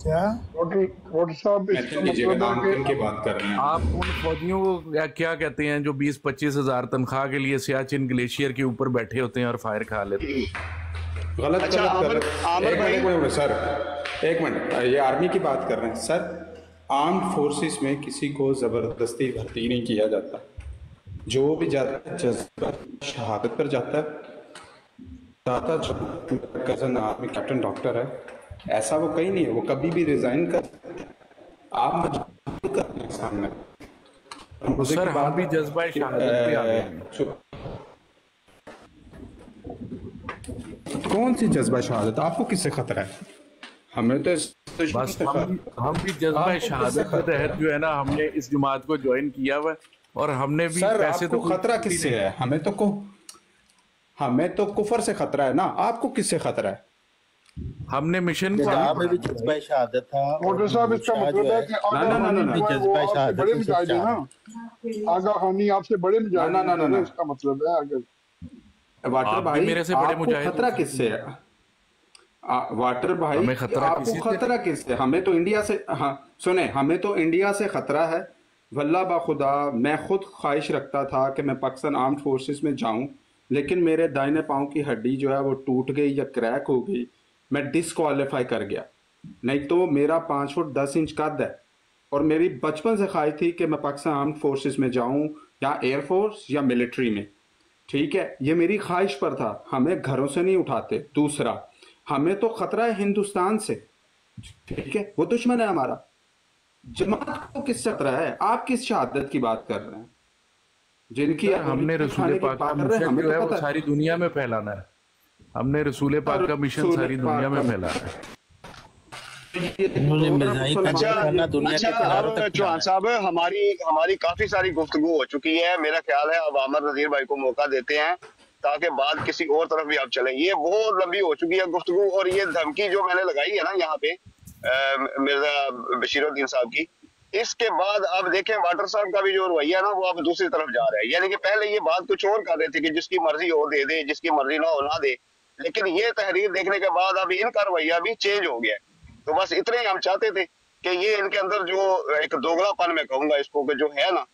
क्या डॉक्टर साहब इसका मतलब है कि बात कर रहे हैं आप उन फौजियों को क्या कहते हैं जो 20-25 हजार तनख्वाह के लिए सियाचिन ग्लेशियर के ऊपर बैठे होते हैं और फायर खा लेते हैं? गलत अच्छा, एक मिनट सर, एक मिनट, ये आर्मी की बात कर रहे हैं सर। आर्म्ड फोर्सेस में किसी को ज़बरदस्ती भर्ती नहीं किया जाता। जो भी जाता है जज्बा शहादत पर जाता है। कज़न आर्मी कैप्टन डॉक्टर है, ऐसा वो कहीं नहीं है, वो कभी भी रिजाइन कर, आप मजबूर करते हैं सामने। सर हम भी जज्बा शहादत पे आ गए हैं। कौन सी जज्बा शहादत? आपको किससे खतरा है? हमें तो बस हम भी जज्बा शहादत के तहत जो है ना, हमने इस जमात को ज्वाइन किया हुआ और हमने भी सर, पैसे आपको तो खतरा किससे है? हमें तो कुफर से खतरा है ना, आपको किससे खतरा है? हमने मिशन को में भी जज्बा शहादत था। डॉक्टर साहब इसका मतलब है कि जज्बा शहादत बड़े मुजाहिद हैं ना, आगा खानी आपसे बड़े मुजाहिद हैं, इसका मतलब है। अगर वाटर भाई मेरे से बड़े मुजाहिद, खतरा किससे है? वाटर भाई आपको खतरा किससे? हमें तो इंडिया से, हाँ सुने, हमें तो इंडिया से खतरा है। वल्लाह बाखुदा मैं खुद ख्वाहिश रखता था कि मैं पाकिस्तान आर्म्ड फोर्सेस में जाऊं, लेकिन मेरे दाहिने पाँव की हड्डी जो है वो टूट गई या क्रैक हो गई, मैं डिसक्वालीफाई कर गया। नहीं तो मेरा 5 फुट 10 इंच कद है और मेरी बचपन से ख्वाहिश थी कि मैं पाकिस्तान आर्म्ड फोर्सेस में जाऊं या एयरफोर्स या मिलिट्री में। ठीक है, ये मेरी ख्वाहिश पर था, हमें घरों से नहीं उठाते। दूसरा, हमें तो खतरा है हिंदुस्तान से, ठीक है, वो दुश्मन है हमारा। जमात को किस खतरा है? आप किस शहादत की बात कर रहे हैं? जिनकी हमने रसूल पाक का मिशन जो है वो सारी दुनिया में फैलाना है। हमने रसूल पाक का मिशन सारी दुनिया में फैलाना है। चौहान साहब, हमारी काफी सारी गुफ्तगू हो चुकी है। मेरा ख्याल है अब आमर नजीर भाई को मौका देते हैं ताकि बात किसी और तरफ भी आप चले। ये बहुत लंबी हो चुकी है गुफ्तगू, और ये धमकी जो मैंने लगाई है ना यहाँ पे मिर्जा बशीरुद्दीन साहब की, इसके बाद अब देखें वाटर साहब का भी जो रवैया ना वो अब दूसरी तरफ जा रहा है। यानी कि पहले ये बात कुछ और कर रहे थे कि जिसकी मर्जी हो दे दे, जिसकी मर्जी ना हो ना दे, लेकिन ये तहरीर देखने के बाद अब इनका रवैया भी चेंज हो गया है। तो बस इतने ही हम चाहते थे कि ये इनके अंदर जो एक दोगलापन मैं कहूंगा इसको कि जो है ना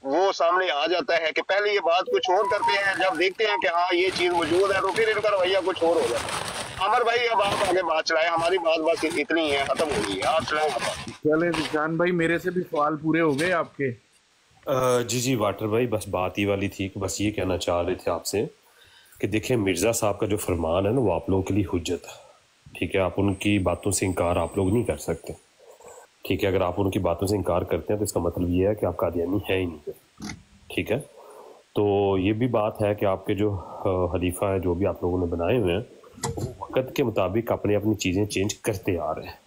वो सामने आ जाता है कि पहले ये बात कुछ और करते हैं, जब देखते हैं कि हाँ ये चीज मौजूद है तो फिर इनका रवैया कुछ और हो जाता है। अमर भाई अब आप आगे बात चलाएं, हमारी बात बस इतनी है, खत्म हो गई है, आप चलाएं। चले निशान भाई, मेरे से भी सवाल पूरे हो गए आपके? जी वाटर भाई, बस बात ये वाली थी कि बस ये कहना चाह रहे थे आपसे कि देखिए मिर्ज़ा साहब का जो फरमान है ना वो आप लोगों के लिए हुज्जत है। ठीक है, आप उनकी बातों से इनकार आप लोग नहीं कर सकते। ठीक है, अगर आप उनकी बातों से इनकार करते हैं तो इसका मतलब ये है कि आप कादियानी है ही नहीं। ठीक है, तो ये भी बात है कि आपके जो खलीफा है जो भी आप लोगों ने बनाए हुए हैं वो वक्त के मुताबिक अपनी अपनी चीज़ें चेंज करते आ रहे हैं।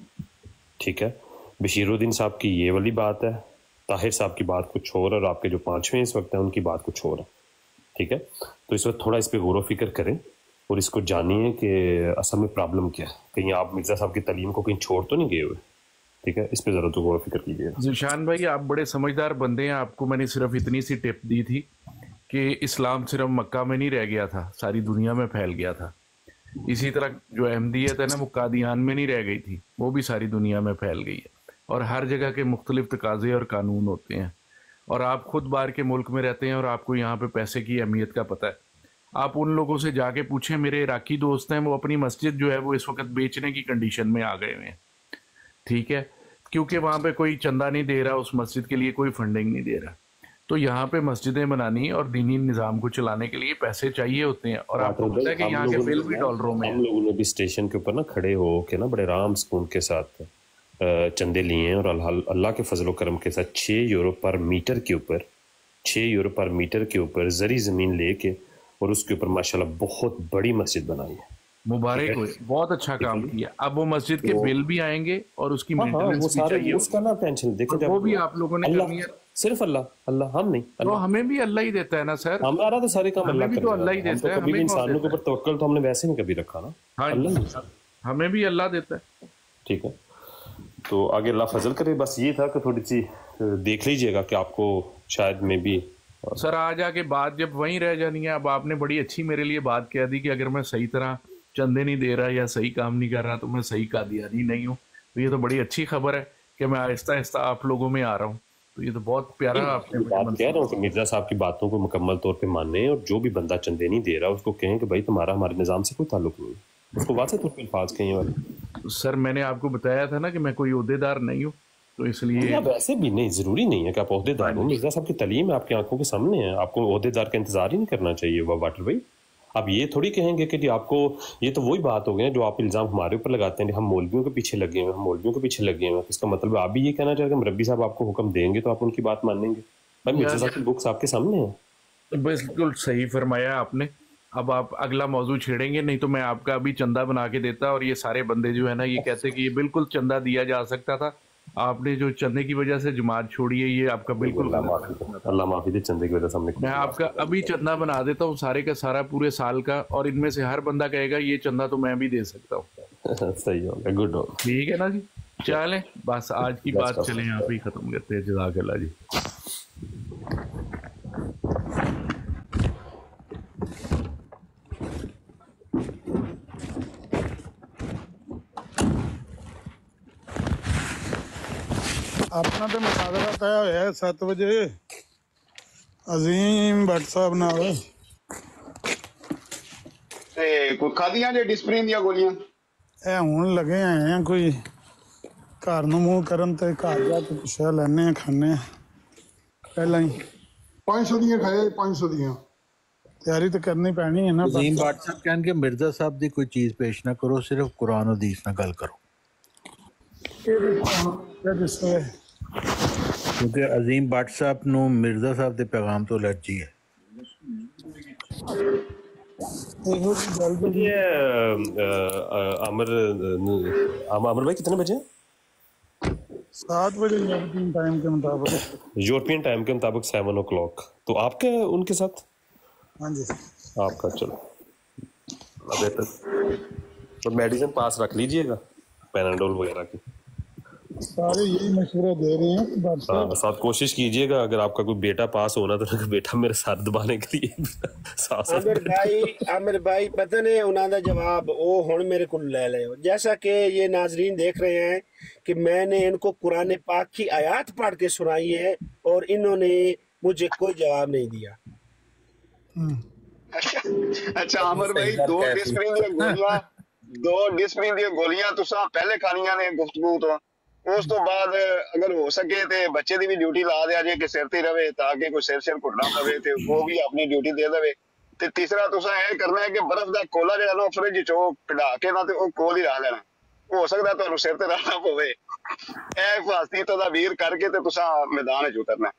ठीक है, बशीरुद्दीन साहब की ये वाली बात है, ताहिर साहब की बात कुछ और आपके जो 5वें इस वक्त हैं उनकी बात कुछ और है। ठीक है, तो इस वक्त थोड़ा इस पर गौर व फिक्र करें और इसको जानिए कि असल में प्रॉब्लम क्या है। कहीं आप मिर्ज़ा साहब की तालीम को कहीं छोड़ तो नहीं गए हुए। ठीक है, इस पे ज़रा तो गौर व फिक्र कीजिए। जिशान भाई, आप बड़े समझदार बंदे हैं। आपको मैंने सिर्फ इतनी सी टिप दी थी कि इस्लाम सिर्फ मक्का में नहीं रह गया था, सारी दुनिया में फैल गया था। इसी तरह जो अहमदियत है ना वो कादियान में नहीं रह गई थी, वो भी सारी दुनिया में फैल गई है। और हर जगह के मुख्तलिफ तकाजे और कानून होते हैं। और आप खुद बाहर के मुल्क में रहते हैं और आपको यहाँ पे पैसे की अहमियत का पता है। आप उन लोगों से जाके पूछें, मेरे इराकी दोस्त हैं, वो अपनी मस्जिद जो है वो इस वक्त बेचने की कंडीशन में आ गए हुए हैं। ठीक है, क्योंकि वहाँ पे कोई चंदा नहीं दे रहा, उस मस्जिद के लिए कोई फंडिंग नहीं दे रहा। तो यहाँ पे मस्जिदें बनानी और दीनी निज़ाम को चलाने के लिए पैसे चाहिए होते हैं। और आपको पता है कि यहाँ के बिल भी डॉलरों में। हम लोगों ने भी स्टेशन के ऊपर ना खड़े हो के ना बड़े आराम सुकून के साथ चंदे लिए हैं और अल्लाह के फजलो करम के साथ 6 यूरो पर मीटर के ऊपर जरी ज़मीन लेके और उसके ऊपर माशाल्लाह बहुत बड़ी मस्जिद बनाई है। मुबारक हो, बहुत अच्छा काम किया। अब वो मस्जिद के बिल भी आएंगे और उसकी मेंटेनेंस भी चाहिए, उसका ना टेंशन देखें, जब वो भी आप लोगों ने करनी है। सिर्फ अल्लाह हम नहीं, तो हमें भी अल्लाह ही देता है ना सर, हमारा तो सारे काम अल्लाह भी तो अल्लाह ही देता है। कभी इंसानों के ऊपर तवक्कल तो हमने वैसे नहीं कभी रखा ना, हाँ हमें भी अल्लाह देता है। ठीक है, तो आगे अल्लाह फजल करे। बस ये था कि थोड़ी सी देख लीजिएगा कि आपको शायद में भी सर आ जाके बात जब वहीं रह जानी है। अब आपने बड़ी अच्छी मेरे लिए बात कह दी कि अगर मैं सही तरह चंदे नहीं दे रहा या सही काम नहीं कर रहा तो मैं सही कादियानी नहीं हूँ। तो ये तो बड़ी अच्छी खबर है कि मैं आहिस्ता आहिस्ता आप लोगों में आ रहा हूँ। तो ये तो बहुत प्यारा आपने बात कह रहा हूँ कि मिर्जा साहब की बातों को मुकम्मल तौर पे माने और जो भी बंदा चंदे नहीं दे रहा उसको कहें कि भाई तुम्हारा हमारे निज़ाम से कोई ताल्लुक नहीं, उसको वाज़े तौर पे अल्फाज कहें वाले। सर मैंने आपको बताया था ना कि मैं कोई ओहदेदार नहीं हूँ, तो इसलिए अब ऐसे भी नहीं, ज़रूरी नहीं है कि आप ओहदेदार हो। मिर्जा साहब की तालीम आपकी आंखों के सामने है, आपको ओहदेदार का इंतजार ही नहीं करना चाहिए। वाटर भाई आप ये थोड़ी कहेंगे कि जी आपको, ये तो वही बात हो गई जो आप इल्ज़ाम हमारे ऊपर लगाते हैं, हम मौलवियों के पीछे लगे हुए, हम मौलवियों के पीछे लगे हुए। इसका मतलब आप भी ये कहना चाहेंगे रब्बी साहब आपको हुक्म देंगे तो आप उनकी बात मानेंगे? भाई मिर्जा साहब की बुक्स आपके सामने है। बिल्कुल सही फरमाया आपने। अब आप अगला मौजू छेड़ेंगे, नहीं तो मैं आपका अभी चंदा बना के देता और ये सारे बंदे जो है ना ये कहते कि ये बिल्कुल चंदा दिया जा सकता था। आपने जो चंदे की वजह से जमात छोड़ी है ये आपका बिल्कुल अल्लाह माफी दे, चंदे की वजह से हमने मैं आपका अभी चंदा बना देता हूँ सारे का सारा पूरे साल का, और इनमें से हर बंदा कहेगा ये चंदा तो मैं भी दे सकता हूँ। सही हो गया, गुड हो, ठीक है ना जी। चलें बस आज की बात चलें यहाँ पे ही खत्म करते हैं। जज़ाकल्लाह जी। अपना तो मुकाबला तय होया 7 बजे अजीम भट्ट साहब नाल ते कोई खादियां जे डिस्प्रिन दी गोलियां ए हुन लगे आए हैं कोई घर ਨੂੰ ਮੂੰਹ ਕਰਨ ਤੇ ਘਰ ਜਾ ਕੇ ਪੁੱਛਿਆ ਲੈਣੇ ਆ ਖਾਣੇ ਆ ਪਹਿਲਾਂ ਹੀ 500 ਦੀਆਂ ਖਾਏ 500 ਦੀਆਂ ਤਿਆਰੀ ਤਾਂ ਕਰਨੀ ਪੈਣੀ ਹੈ ਨਾ अजीम भट्ट साहब कहणगे मिर्जा साहब दी कोई चीज पेश ना करो, सिर्फ कुरान हदीस ना गल करो, क्योंकि अजीम भट्ट साहब नूं मिर्जा साहब दे पैगाम तो एलर्जी है। ये आमिर भाई कितने बजे? 7 बजे यूरोपियन टाइम के मुताबिक। यूरोपियन टाइम के मुताबिक 7 o'clock। तो आपके उनके साथ? हाँ जी आपका चलो बेहतर। तो मेडिसिन पास रख लीजिएगा, पैनाडोल वगैरह की। सारे यही मशवरा दे रहे हैं। हाँ, साथ कोशिश कीजिएगा अगर आपका कोई बेटा पास होना तो बेटा मेरे साथ दबाने के लिए आमिर भाई पता नहीं उन्होंने जवाब वो हुण मेरे को ले ले। जैसा कि ये नाजरीन देख रहे हैं कि मैंने इनको कुरान पाक की आयत पढ़ के सुनाई है और इन्होंने मुझे कोई जवाब नहीं दिया। अच्छा आमिर भाई दो डिस्प्लिन दी गोलियां तुसा पहले खानियां ने गुफ्तगू तो उस तो बाद अगर हो सके ते बच्चे दी भी ड्यूटी ला दिया जे कि सिर ते रवे ताकि कोई सिर घुटना पवे ते वो भी अपनी ड्यूटी दे देवे। ते तीसरा तुसा ये करना है कि बर्फ दा कोला जेड़ा ना फ्रिज चो कढा के ना ते ओ कोल ही रख लेना, हो सकदा तुहानू सिर ते रखना पवे। ए हिफाजती तदबीर करके ते तुसा मैदान च उतरना।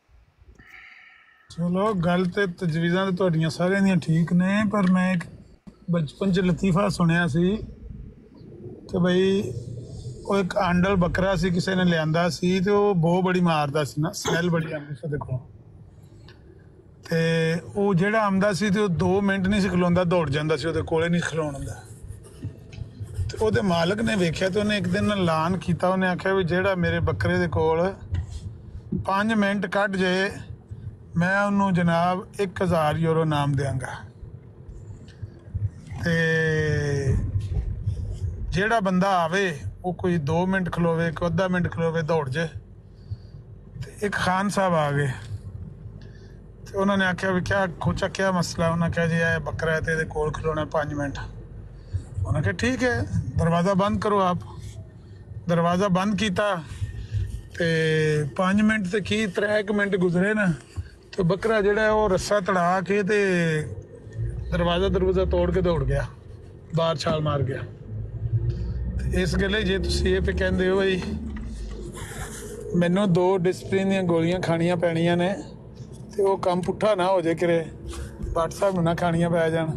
चलो गल ते तजवीज़ां ते तुहाडियां सारियां दियां ठीक ने, पर मैं एक बचपन च लतीफा सुनिया सी कि भाई ਉਹ ਇੱਕ ਆਂਡਲ ਬੱਕਰਾ ਸੀ ਕਿਸੇ ਨੇ ਲਿਆਂਦਾ ਸੀ ਤੇ ਉਹ ਬਹੁਤ ਬੜੀ ਮਾਰਦਾ ਸੀ ਨਾ, ਸਮੈਲ ਬੜੀ ਆਉਂਦੀ ਸੀ ਦੇਖੋ। ਤੇ ਉਹ ਜਿਹੜਾ ਆਉਂਦਾ ਸੀ ਤੇ ਉਹ 2 ਮਿੰਟ ਨਹੀਂ ਸੀ ਖਲੋਂਦਾ, ਦੌੜ ਜਾਂਦਾ ਸੀ, ਉਹਦੇ ਕੋਲੇ ਨਹੀਂ ਖਲੋਣ ਹੁੰਦਾ। ਤੇ ਉਹਦੇ ਮਾਲਕ ਨੇ ਵੇਖਿਆ ਤੇ ਉਹਨੇ ਇੱਕ ਦਿਨ ਐਲਾਨ ਕੀਤਾ, ਉਹਨੇ ਆਖਿਆ ਵੀ ਜਿਹੜਾ ਮੇਰੇ ਬੱਕਰੇ ਦੇ ਕੋਲ 5 ਮਿੰਟ ਕੱਢ ਜਾਏ ਮੈਂ ਉਹਨੂੰ ਜਨਾਬ 1000 ਯੂਰੋ ਨਾਮ ਦਿਆਂਗਾ। ਤੇ ਜਿਹੜਾ ਬੰਦਾ ਆਵੇ ਉਹ ਕੋਈ 2 ਮਿੰਟ ਖਲੋਵੇ, ਕੋਈ ਅੱਧਾ ਮਿੰਟ ਖਲੋਵੇ, ਦੌੜ ਜੇ। ਤੇ ਇੱਕ ਖਾਨ ਸਾਹਿਬ ਆ ਗਏ ਤੇ ਉਹਨਾਂ ਨੇ ਆਖਿਆ ਵੀ ਕਿਆ ਮਸਲਾ? ਉਹਨਾਂ ਕਿਹਾ ਜੀ ਇਹ ਬੱਕਰਾ ਹੈ ਤੇ ਇਹਦੇ ਕੋਲ ਖਲੋਣਾ 5 ਮਿੰਟ। ਉਹਨਾਂ ਕਿਹਾ ਠੀਕ ਹੈ ਦਰਵਾਜ਼ਾ ਬੰਦ ਕਰੋ ਆਪ। ਦਰਵਾਜ਼ਾ ਬੰਦ ਕੀਤਾ ਤੇ 5 ਮਿੰਟ ਤੇ ਕੀ 3 ਮਿੰਟ ਗੁਜ਼ਰੇ ਨਾ ਤੇ ਬੱਕਰਾ ਜਿਹੜਾ ਉਹ ਰੱਸਾ ਤੜਾ ਕੇ ਤੇ ਦਰਵਾਜ਼ਾ ਤੋੜ ਕੇ ਦੌੜ ਗਿਆ, ਬਾਹਰ ਛਾਲ ਮਾਰ ਗਿਆ। ਇਸ ਗੱਲੇ ਜੇ ਤੁਸੀਂ ਇਹ ਕਹਿੰਦੇ ਹੋ ਬਈ ਮੈਨੂੰ 2 ਡਿਸਪਲਿਨ ਦੀਆਂ ਗੋਲੀਆਂ ਖਾਣੀਆਂ ਪੈਣੀਆਂ ਨੇ ਤੇ ਉਹ ਕੰਮ ਪੁੱਠਾ ਨਾ ਹੋ ਜਾਏ ਕਿਰੇ ਭੱਟ ਸਾਹਿਬ ਨੂੰ ਨਾ ਖਾਣੀਆਂ ਪੈ ਜਾਣ,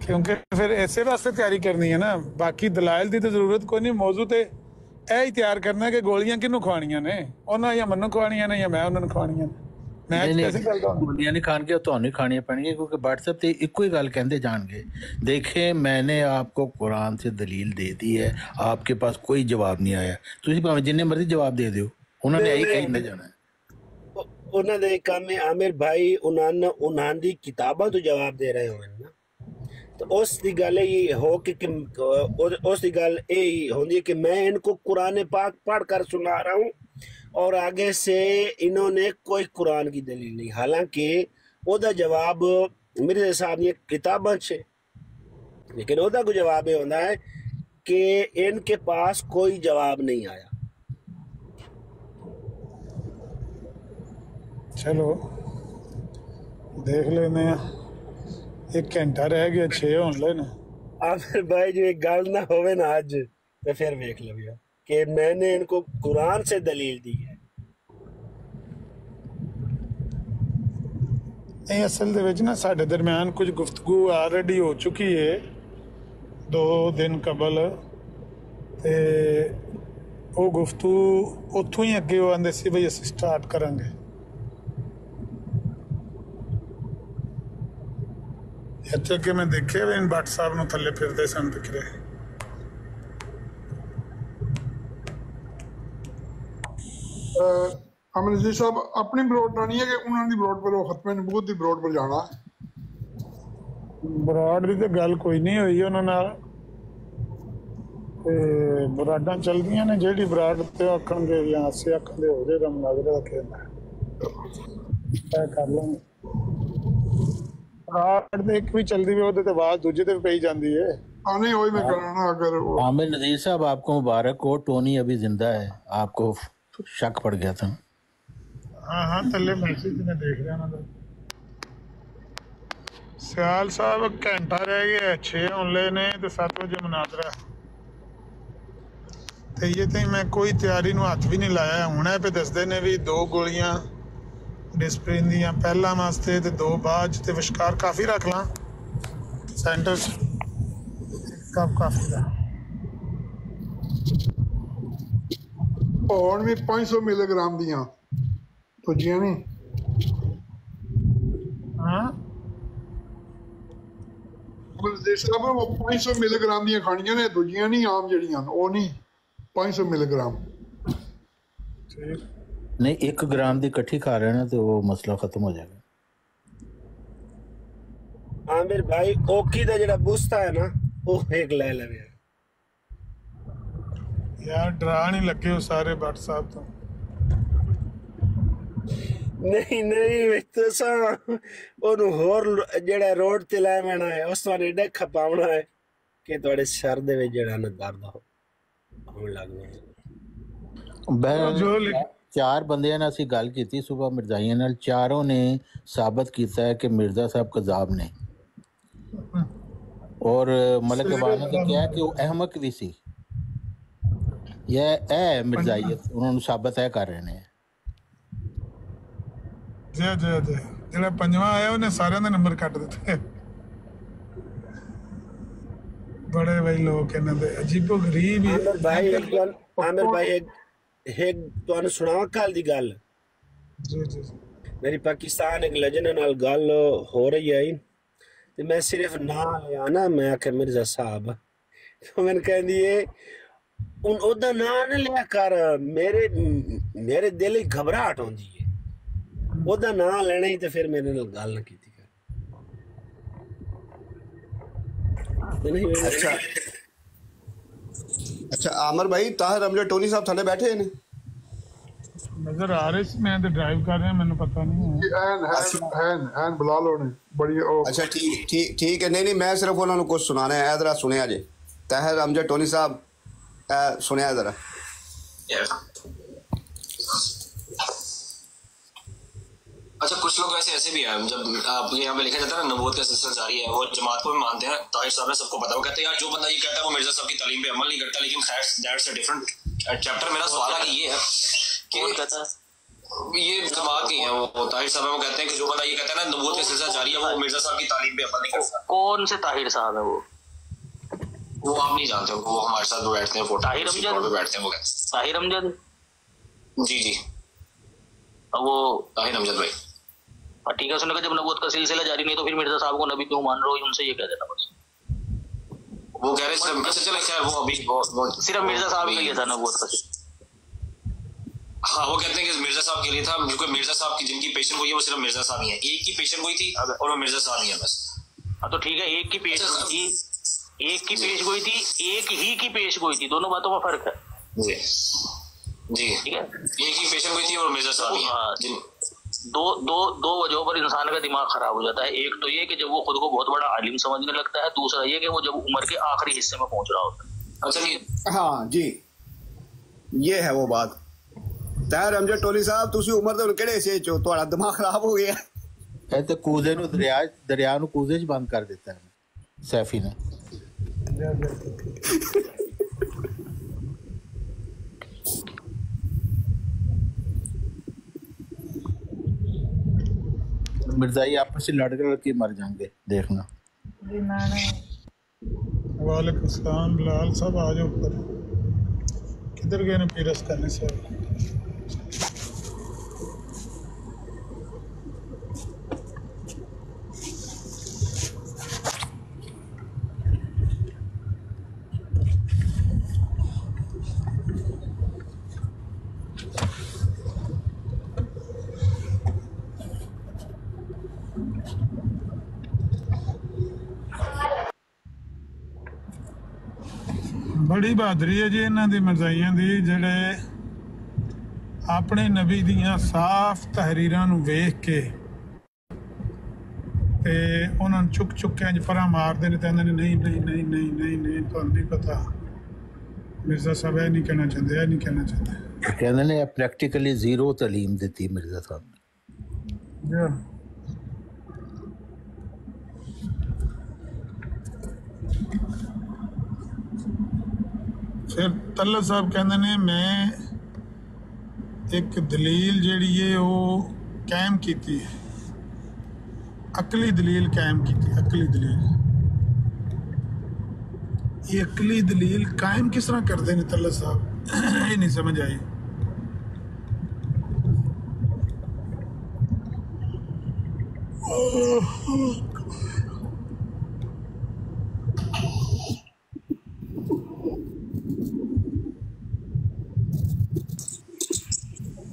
ਕਿਉਂਕਿ ਫਿਰ ਇਸੇ ਵਾਸਤੇ ਤਿਆਰੀ ਕਰਨੀ ਹੈ ਨਾ। ਬਾਕੀ ਦਲਾਇਲ ਦੀ ਤਾਂ ਜ਼ਰੂਰਤ ਕੋਈ ਨਹੀਂ, ਮੌਜੂ ਤੇ ਇਹ ਹੀ ਤਿਆਰ ਕਰਨਾ ਕਿ ਗੋਲੀਆਂ ਕਿਹਨੂੰ ਖਵਾਉਣੀਆਂ ਨੇ, ਉਹਨਾਂ ਜਾਂ ਮੈਨੂੰ ਖਵਾਉਣੀਆਂ ਨੇ ਜਾਂ ਮੈਂ ਉਹਨਾਂ ਨੂੰ ਖਵਾਉਣੀਆਂ ਨੇ। गोलियां नहीं खाने तो नहीं खानी पैनी, क्योंकि व्हाट्सएप से एक ही गल कहते जाएंगे। देखें मैंने आपको कुरान से दलील दे दी है, आपके पास कोई जवाब नहीं आया, तुम भावें जिन्ने मर्जी जवाब दे दो, उन्होंने यही कहना जाना है। उन्होंने काम है आमिर भाई उन्होंने दी किताबां तो जवाब दे रहे हो ना, तो उस दी गल ये हो कि उस दी गल यही होंदी है कि मैं इनको कुरान पाक पढ़ कर सुना रहा हूँ और आगे से इन्होंने कोई कुरान की दलील नहीं, हालांकि ओदा जवाब मेरे साहब ये किताबों से, लेकिन ओदा को जवाब ये होता है कि इनके पास कोई जवाब नहीं आया। चलो देख लेने, 1 घंटा रह गया, 6 होने लेने। आमिर भाई जो एक गल ना होवे ना अज तो फिर देख लो कि मैंने इनको कुरान से दलील दी है। नहीं असल दे विच ना साडे दरम्यान कुछ गुफ्तगू ऑलरेडी हो चुकी है 2 दिन कबल, ते वो गुफ्तगू उतों ही अगे वो आंदे सी बई असीं स्टार्ट करांगे। इत्थे अगे मैं देखे इन भट्ट साहब नूं थल्ले फिरदे सन दिख रहे। अमन जी साहब अपनी बरोड नहीं है कि उन्होंने बरोड पर खत्म नबूवत की बरोड पर जाना? बराड की तो गल कोई नहीं हुई उन्होंने नाल, ते बराडां चलदियां ने, जेहड़ी बराड ते आखणगे या असीं आखणगे हो जाएगा मुनाज़रा दा खेल कर लेंगे। बराड ते एक भी चलदी वे ओहदे ते आवाज़ दूजे ते भी पई जांदी है। नहीं वही मैं कराना अगर वो आमिर नजीर साहब आपको मुबारक हो, टोनी अभी जिंदा है, आपको शक पड़ गया था। हाँ हाँ थले मैसेज में देख रहा ना। सियाल साहब घंटा रह गया, 6 होने ने तो 7 बजे मुनाजरा ते ये तो मैं कोई तैयारी नूं हथ भी नहीं लाया। हुणे पे दसदे ने भी 2 गोलियां डिस्प्रिन दियां पहला वास्ते ते 2 बाद ते विशकार काफ़ी रख ला सेंटर कब काफ़ी दा और भी 500 मिलीग्राम दियां तो जिया नहीं। हाँ वो 500 मिलीग्राम दियां खानियां ने, दूजियां नहीं आम जड़ियां वो नहीं 500 मिलीग्राम। नहीं 1 ग्राम की इकट्ठी खा रहे ना तो वो मसला खत्म हो जाएगा। आमिर भाई ओकी दा जेड़ा बुस्ता है ना वो एक ले ले यार, डरा नहीं लगे हो सारे भट्ट साहब तो। नहीं नहीं तो सा ओनु होर जेड़ा रोड ते ला मैना है उस वाले डे खपावना है कि थोड़े सर दे विच जेड़ा ना दर्द होण लग गया। 4 बंदियां ने असी गल की सुबह मिर्जाइयां नाल, चारों ने साबित किया है कि मिर्जा साहब कज़ाब ने और मलक वाला ने कहा कि वो अहमक भी सी। यह है मिर्जाइयत, उन्होंने साबित है कर रहे हैं। जय जय जय जेड़ा पंजवा आया उन्हें सारे दे नंबर कट दिते। बड़े भाई लोग इन्हां दे अजीबो गरीब ही। आमिर भाई एक तुहानू सुनावा कल दी गल। जी जी मेरी पाकिस्तान एक लजन नाल गल हो रही है ते मैं सिर्फ ना लिया ना, मैं आखे मिर्जा साहब तो मैंने कहंदी है उन ओदा ना न लिया कर, मेरे दिल च घबराहट होंदी है ओदा ना लेना ही, ते फिर मेरे नाल गल ना कीती कर। अच्छा अच्छा आमिर भाई ताहिर अमजद टोनी साहब थले बैठे हैं नजर आ रहे सी, मैं तो ड्राइव कर रहा मैंने पता नहीं है। हैन बुला लो ने बड़ी अच्छा ठीक है। नहीं मैं सिर्फ उन्होंने कुछ सुनाना है, जरा सुनिया जे ताहिर अमजद टोनी साहब सुनिया जरा। अच्छा कुछ लोग ऐसे भी हैं, जब आप यहाँ पे लिखा जाता है ना नबूवत का सिलसिला जारी है, वो जमात को भी मानते हैं। ताहिर साहब ने सबको पता, वो कहते हैं यार जो बंदा ये कहता है वो मिर्जा साहब की तालीम पे अमल नहीं करता, लेकिन खैर दैट्स अ डिफरेंट चैप्टर। मेरा सवाल है ये है कि ये जमात ही है वो ताहिर साहब वो कहते हैं कि जो बंदा ये कहता है ना नबूवत का सिलसिला जारी है वो मिर्जा साहब की तालीम पे अमल नहीं करता। कौन से ताहिर साहब है वो आप नहीं जानते, वो हमारे साथ बैठते हैं, ताहिर अमजद बैठते हैं। वो ताहिर अमजद जी जी वो ताहिर अमजद भाई ठीक है। उसने कहा जब नबूवत का सिलसिला जारी नहीं तो फिर मिर्जा साहब को नबी क्यों मान रहे हो, उनसे ये कह देना बस। वो कह रहे सिर्फ अच्छा चलो खैर वो अभी सिर्फ मिर्जा साहब के लिए था नबूवत का। हाँ वो कहते हैं कि मिर्जा साहब के लिए था, क्योंकि मिर्जा साहब की जिनकी पेशेंट हुई है वो सिर्फ मिर्जा साहब ही है, एक की पेशेंट हुई थी और वो मिर्जा साहब ही है बस। हाँ तो ठीक है, एक की पेश गोई थी, एक की पेश गोई थी, एक ही की पेश गोई थी, दोनों बातों का फर्क है। जी जी ठीक है, एक ही पेशेंट हुई थी और मिर्जा साहब ही है। दो वजहों पर इंसान का दिमाग खराब हो जाता है। एक तो ये कि जब वो खुद को बहुत बड़ा आलिम समझने लगता है, दूसरा ये कि वो जब उम्र के आखिरी हिस्से में पहुंच रहा होता है। अच्छा हाँ जी ये है वो बात। ताहिर अमजद टोनी साहब तुसी उम्र तो केड़े से चो तुम्हारा दिमाग खराब हो गया है तो कूदे नु दरिया नु कूदे च बंद कर देता है सैफी ने। मिर्जाई आपस में लड़ के मर जाएंगे देखना। वालेकुम सलाम बिलाल साहब आ जाओ ऊपर। किधर गए ना पीरस करने से? बड़ी बहादुरी है जी इन्हां दी मिर्जाइयां दी, जेड़े अपने नबी दियां साफ तहरीरां नूं वेख के ਤੇ ਉਹਨਾਂ ਨੂੰ ਚੁੱਕ ਚੁੱਕ ਕੇ ਇੰਜ ਪਰਾਂ ਮਾਰਦੇ ਨੇ ਤੇ ਕਹਿੰਦੇ ਨੇ ਨਹੀਂ ਨਹੀਂ ਨਹੀਂ ਨਹੀਂ ਨਹੀਂ ਨਹੀਂ ਤੁਹਾਨੂੰ ਨਹੀਂ ਪਤਾ ਮਿਰਜ਼ਾ ਸਾਹਿਬ ਇਹ ਨਹੀਂ ਕਹਿਣਾ ਚਾਹੁੰਦੇ ਇਹ ਨਹੀਂ ਕਹਿਣਾ ਚਾਹੁੰਦੇ कहने ने प्रैक्टिकली जीरो तालीम दी मिर्जा साहब ने। Yeah. ਫਿਰ ਤੱਲਾ ਸਾਹਿਬ ਕਹਿੰਦੇ ਨੇ ਮੈਂ ਇੱਕ ਦਲੀਲ ਜਿਹੜੀ ਹੈ ਉਹ ਕਾਇਮ ਕੀਤੀ ਹੈ ਅਕਲੀ ਦਲੀਲ ਕਾਇਮ ਕੀਤੀ ਅਕਲੀ ਦਲੀਲ ਇਹ ਅਕਲੀ ਦਲੀਲ ਕਾਇਮ ਕਿਸ ਤਰ੍ਹਾਂ ਕਰਦੇ ਨੇ ਤੱਲਾ ਸਾਹਿਬ ਇਹ ਨਹੀਂ ਸਮਝ ਆਈ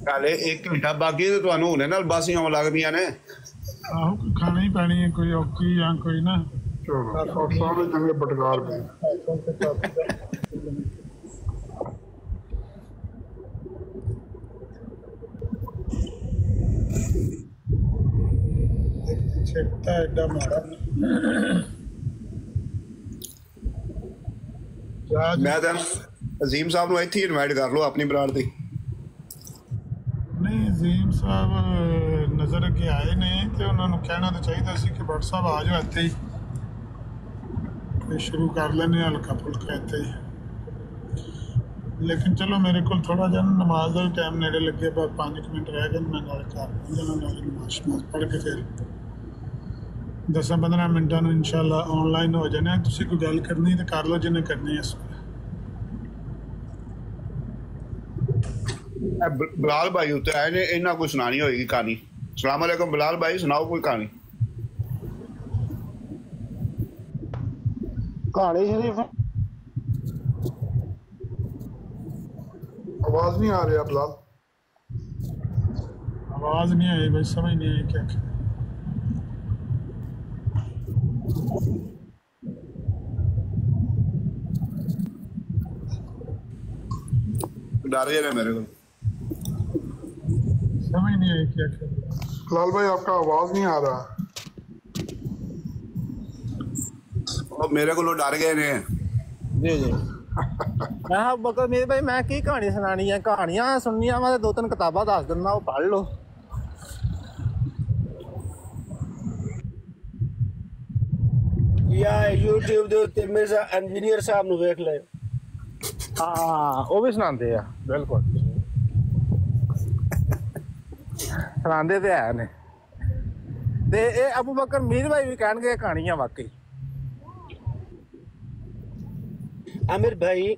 ਹਾਲੇ 1 ਘੰਟਾ ਬਾਕੀ ਤੇ ਤੁਹਾਨੂੰ ਹੁਣੇ ਨਾਲ ਬੱਸ ਹੀ ਆਉਣ ਲੱਗਦੀਆਂ ਨੇ ਆਹੋ ਕੋਈ ਖਾਣਾ ਹੀ ਪੈਣੀ ਹੈ ਕੋਈ ਔਖੀ ਜਾਂ ਕੋਈ ਨਾ ਚਲੋ ਸਾਰੇ ਚੰਗੇ ਪਟਕਾਰ ਪਏ ਛੇਕਤਾ ਐਡਾ ਮਾੜਾ ਮੈਂ ਤਾਂ ਅਜ਼ੀਮ ਸਾਹਿਬ ਨੂੰ ਇੱਥੇ ਹੀ ਇਨਵਾਈਟ ਕਰ ਲਓ ਆਪਣੀ ਬਰਾੜ ਦੀ ਨਹੀਂ ਅਜ਼ੀਮ ਸਾਹਿਬ ਨਜ਼ਰ ਅੱਗੇ ਆਏ ਨੇ ਤੇ ਉਹਨਾਂ ਨੂੰ ਕਹਿਣਾ ਤਾਂ ਚਾਹੀਦਾ ਸੀ ਕਿ ਭੱਟ ਸਾਹਿਬ ਆ ਜਾਓ ਇੱਥੇ ਹੀ ਤੇ ਸ਼ੁਰੂ ਕਰ ਲੈਣੇ ਹਲਕਾ ਫੁਲਕਾ ਇੱਥੇ ਹੀ ਲੇਕਿਨ ਚਲੋ ਮੇਰੇ ਕੋਲ ਥੋੜਾ ਜਿਹਾ ਨਮਾਜ਼ ਦਾ ਵੀ ਟਾਈਮ ਨੇੜੇ ਲੱਗੇ ਬਸ 5 ਮਿੰਟ ਰਹਿ ਗਏ ਮੈਂ ਨਾਲ ਕਰ ਜਾਣਾ ਨਾਲ ਨਮਾਜ਼ ਪੜ੍ਹ ਕੇ ਫਿਰ 10-15 ਮਿੰਟਾਂ ਨੂੰ ਇਨਸ਼ਾਅੱਲਾ ਆਨਲਾਈਨ ਹੋ ਜਾਣਾ ਤੁਸੀਂ ਕੋਈ ਗੱਲ ਕਰਨੀ ਤੇ ਕਰ ਲਓ ਜਿਹਨੇ ਕਰਨੀ ਹੈ ਬਿਲਾਲ ਭਾਈ ਉੱਤੇ ਆਏ ਨੇ ਇਹਨਾਂ ਕੋਈ ਸੁਣਾਣੀ ਹੋਏਗੀ ਕਹਾਣੀ ਸਲਾਮ ਅਲੈਕੁਮ ਬਿਲਾਲ ਭਾਈ ਸੁਣਾਓ ਕੋਈ ਕਹਾਣੀ कहानी शरीफ आवाज नहीं आ रही है बिलाल आवाज नहीं आई भाई समझ नहीं आई क्या डर गए मेरे को समझ नहीं आई क्या बिलाल भाई आपका आवाज नहीं आ रहा मेरे को डर गए ने जी जी मैं बकर मेरे भाई मैं की कहानी सुनानी है कहानियां सुननियां मैं 2-3 किताबां दस दिना वो पढ़ लो या YouTube ਦੇ ਉੱਤੇ ਮਿਰਜ਼ਾ ਇੰਜੀਨੀਅਰ ਸਾਹਿਬ ਨੂੰ ਵੇਖ ਲੈ ਹਾਂ ਉਹ ਵੀ ਸੁਣਾਉਂਦੇ ਆ ਬਿਲਕੁਲ ਸੁਣਾਉਂਦੇ ਤੇ ਹੈ ਨੇ ਤੇ ਇਹ ਅਬੂ ਬਕਰ ਮੀਰ ਭਾਈ ਵੀ ਕਹਿਣਗੇ ਕਹਾਣੀਆਂ ਵਾਕਈ आमिर भाई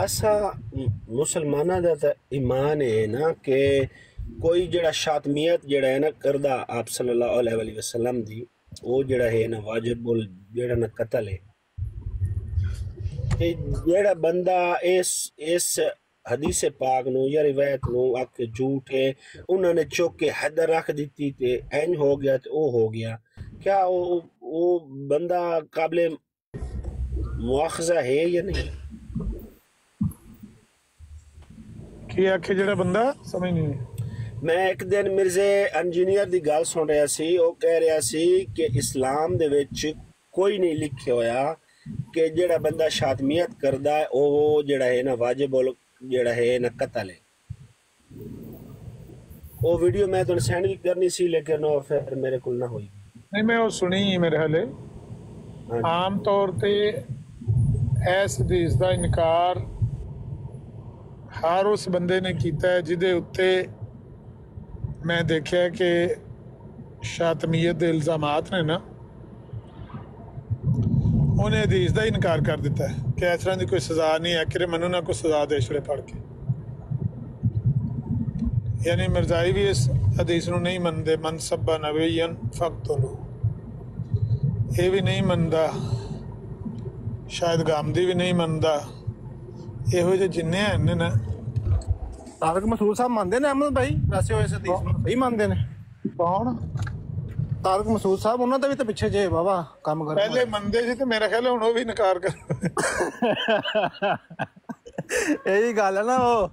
असा मुसलमाना दा ता ईमान है ना कि कोई जड़ा शातमियत जड़ा है ना करदा आप सल्लल्लाहु अलैहि वसल्लम दी वो जड़ा है ना वाजिबुल जड़ा ना कत्ल है ते जड़ा बंदा इस हदीस पाक नु या रिवायत नु आके झूठ है उन्होंने चुक के हद रख दी ते इंज हो गया ते ओ हो गया क्या वो बंदा काबिल मुआखजा है या नहीं ਕੀ ਆਖੇ ਜਿਹੜਾ ਬੰਦਾ ਸਮਝ ਨਹੀਂ मैं एक दिन मिर्जे इंजीनियर दी गल सुन रहा सी वो कह रहा सी कि इस्लाम दे विच कोई नहीं लिखे होया कि जेड़ा बंदा शातमियत करदा है वो जेड़ा है ना वाजिब जेड़ा है ना कत्ल है वो वीडियो मैं तुहानू सेंड भी करनी सी लेकिन वो फिर मेरे कोल ना होई नहीं मैं वो सुनी मेरे हाले आम तौर ते इस हदीस का इनकार हर उस बंदे ने किया है जिदे उत्ते मैं देखा कि शातमियत के इल्जामात ने ना उन्हें हदीस का इनकार कर दिता है कि इस तरह की कोई सज़ा नहीं है कि मैनू ना कोई सज़ा दे छड़े पढ़ के यानी मिर्जाई भी इस हदीस नूं नहीं मनते मन सब्बा नबीयन फक़्तुलू ये भी नहीं मनता शायद गामदी भी नहीं मनता ਇਹੋ ਜਿਹੇ ਜਿੰਨੇ ਹਨ ਨਾ ਤਾਰਕ ਮਸੂਦ ਸਾਹਿਬ ਮੰਨਦੇ ਨੇ ਅਹਿਮਦ ਭਾਈ ਵੈਸੇ ਹੋਏ ਹਦੀਸ ਨੂੰ ਸਹੀ ਮੰਨਦੇ ਨੇ ਕੌਣ ਤਾਰਕ ਮਸੂਦ ਸਾਹਿਬ ਉਹਨਾਂ ਦਾ ਵੀ ਤਾਂ ਪਿੱਛੇ ਜੇ ਬਾਬਾ ਕੰਮ ਕਰ ਪਹਿਲੇ ਮੰਨਦੇ ਸੀ ਤੇ ਮੇਰਾ ਖਿਆਲ ਹੁਣ ਉਹ ਵੀ ਇਨਕਾਰ ਕਰ ਇਹੀ ਗੱਲ ਹੈ ਨਾ ਉਹ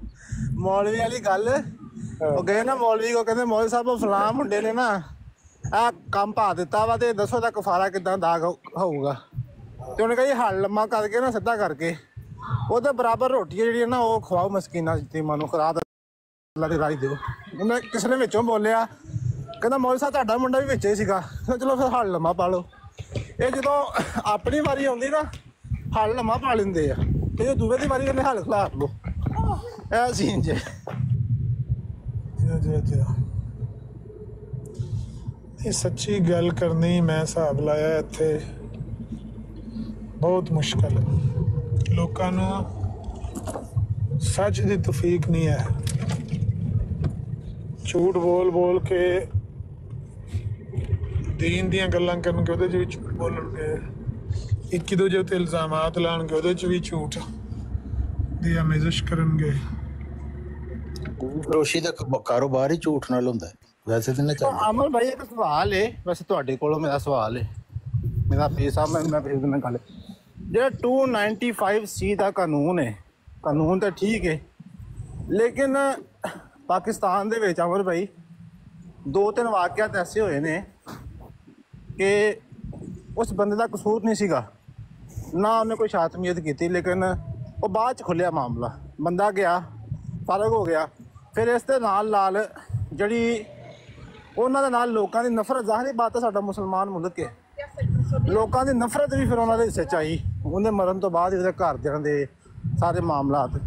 ਮੌਲਵੀ ਵਾਲੀ ਗੱਲ ਉਹ ਗਏ ਨਾ ਮੌਲਵੀ ਕੋ ਕਹਿੰਦੇ ਮੌਲਵੀ ਸਾਹਿਬ ਉਹ ਫਲਾਂ ਮੁੰਡੇ ਨੇ ਨਾ ਆ ਕੰਮ ਪਾ ਦਿੱਤਾ ਵਾ, ਤੇ ਦੱਸੋ ਦਾ ਕਫਾਰਾ ਕਿੱਦਾਂ ਦਾ ਹੋਊਗਾ। ਤੇ ਉਹਨੇ ਕਹਾ ਜੀ ਹੱਲ ਲੰਮਾ ਕਰਕੇ ਨਾ ਸਿੱਧਾ ਕਰਕੇ ਉਹਦੇ ਬਰਾਬਰ ਰੋਟੀਆਂ ਜਿਹੜੀਆਂ ਨਾ ਉਹ ਖਵਾਓ ਮਸਕੀਨਾਂ ਯਤੀਮਾਂ ਨੂੰ, ਖੁਰਾ ਅੱਲਾ ਦੀ ਰਾਜ ਦਿਓ। ਉਹਨੇ ਕਿਸੇ ਨੇ ਵਿੱਚੋਂ ਬੋਲਿਆ, ਕਹਿੰਦਾ ਮੌਲਵੀ ਸਾਹਿਬ ਤੁਹਾਡਾ ਮੁੰਡਾ ਵੀ ਵਿੱਚ ਹੀ ਸੀਗਾ। ਚਲੋ ਫਿਰ ਹੱਲ ਲੰਮਾ ਪਾ ਲਓ। ਇਹ ਜਦੋਂ ਆਪਣੀ ਵਾਰੀ ਆਉਂਦੀ ਨਾ ਹੱਲ ਲੰਮਾ ਪਾ ਲੈਂਦੇ ਆ, ਤੇ ਜੇ ਦੂਵੇ ਦੀ ਵਾਰੀ ਕਹਿੰਦੇ ਹੱਲ ਖਿਲਾਰ ਲਓ। ਇਹ ਸੀਨ ਜੇ ਇਹ ਸੱਚੀ ਗੱਲ ਕਰਨੀ ਮੈਂ ਹਿਸਾਬ ਲਾਇਆ ਇੱਥੇ ਬਹੁਤ ਮੁਸ਼ਕਲ ਹੈ। ਲੋਕਾਂ ਨੂੰ ਸੱਚ ਦੀ ਤੌਫੀਕ ਨਹੀਂ ਹੈ। ਝੂਠ ਬੋਲ ਬੋਲ ਕੇ ਦੀਨ ਦੀਆਂ ਗੱਲਾਂ ਕਰਨਗੇ, ਉਹਦੇ 'ਚ ਵੀ ਝੂਠ ਬੋਲਣਗੇ। ਇੱਕ ਦੂਜੇ ਉੱਤੇ ਇਲਜ਼ਾਮਾਤ ਲਾਉਣਗੇ, ਉਹਦੇ 'ਚ ਵੀ ਝੂਠ ਦੀ ਆਮੇਜ਼ਿਸ਼ ਕਰਨਗੇ। ਫਰੋਸ਼ੀ ਦਾ ਕਾਰੋਬਾਰ ਹੀ ਝੂਠ ਨਾਲ ਹੁੰਦਾ ਹੈ। ਵੈਸੇ ਤਾਂ ਨਾ ਚੱਲਦਾ। ਅਮਨ ਭਾਈ ਇੱਕ ਸਵਾਲ ਹੈ, ਵੈਸੇ ਤੁਹਾਡੇ ਕੋਲੋਂ ਮੇਰਾ ਸਵਾਲ ਹੈ, ਮੇਰਾ ਪੀਸ ਆ, ਮੈਂ ਫਿਰ ਨਾਲ ਗੱਲ। ਜਿਹੜਾ 295C ਦਾ ਕਾਨੂੰਨ ਹੈ, ਕਾਨੂੰਨ ਤਾਂ ਠੀਕ ਹੈ, ਲੇਕਿਨ ਪਾਕਿਸਤਾਨ ਦੇ ਵਿੱਚ ਅਮਰ ਭਾਈ 2-3 ਵਾਕਿਆਤ ਐਸੇ ਹੋਏ ਨੇ ਕਿ ਉਸ ਬੰਦੇ ਦਾ ਕਸੂਰ ਨਹੀਂ ਸੀਗਾ, ਨਾ ਉਹਨੇ ਕੋਈ ਸ਼ਾਤਮੀਅਤ ਕੀਤੀ, ਲੇਕਿਨ ਉਹ ਬਾਅਦ 'ਚ ਖੁੱਲਿਆ ਮਾਮਲਾ। ਬੰਦਾ ਗਿਆ, ਫਰਗ ਹੋ ਗਿਆ। ਫਿਰ ਇਸ ਦੇ ਨਾਲ ਜਿਹੜੀ ਉਹਨਾਂ ਦੇ ਨਾਲ ਲੋਕਾਂ ਦੀ ਨਫ਼ਰਤ, ਜ਼ਾਹਰੀ ਬਾਤ ਹੈ ਸਾਡਾ ਮੁਸਲਮਾਨ ਮੁਲਕ ਹੈ, ਲੋਕਾਂ ਦੀ ਨਫ਼ਰਤ ਵੀ ਫਿਰ ਉਹਨਾਂ ਦੇ ਹਿੱਸੇ 'ਚ ਆਈ। ਉਹਦੇ ਮਰਨ ਤੋਂ ਬਾਅਦ ਉਹਦੇ ਘਰਦਿਆਂ ਦੇ ਸਾਰੇ ਮਾਮਲਾਤ।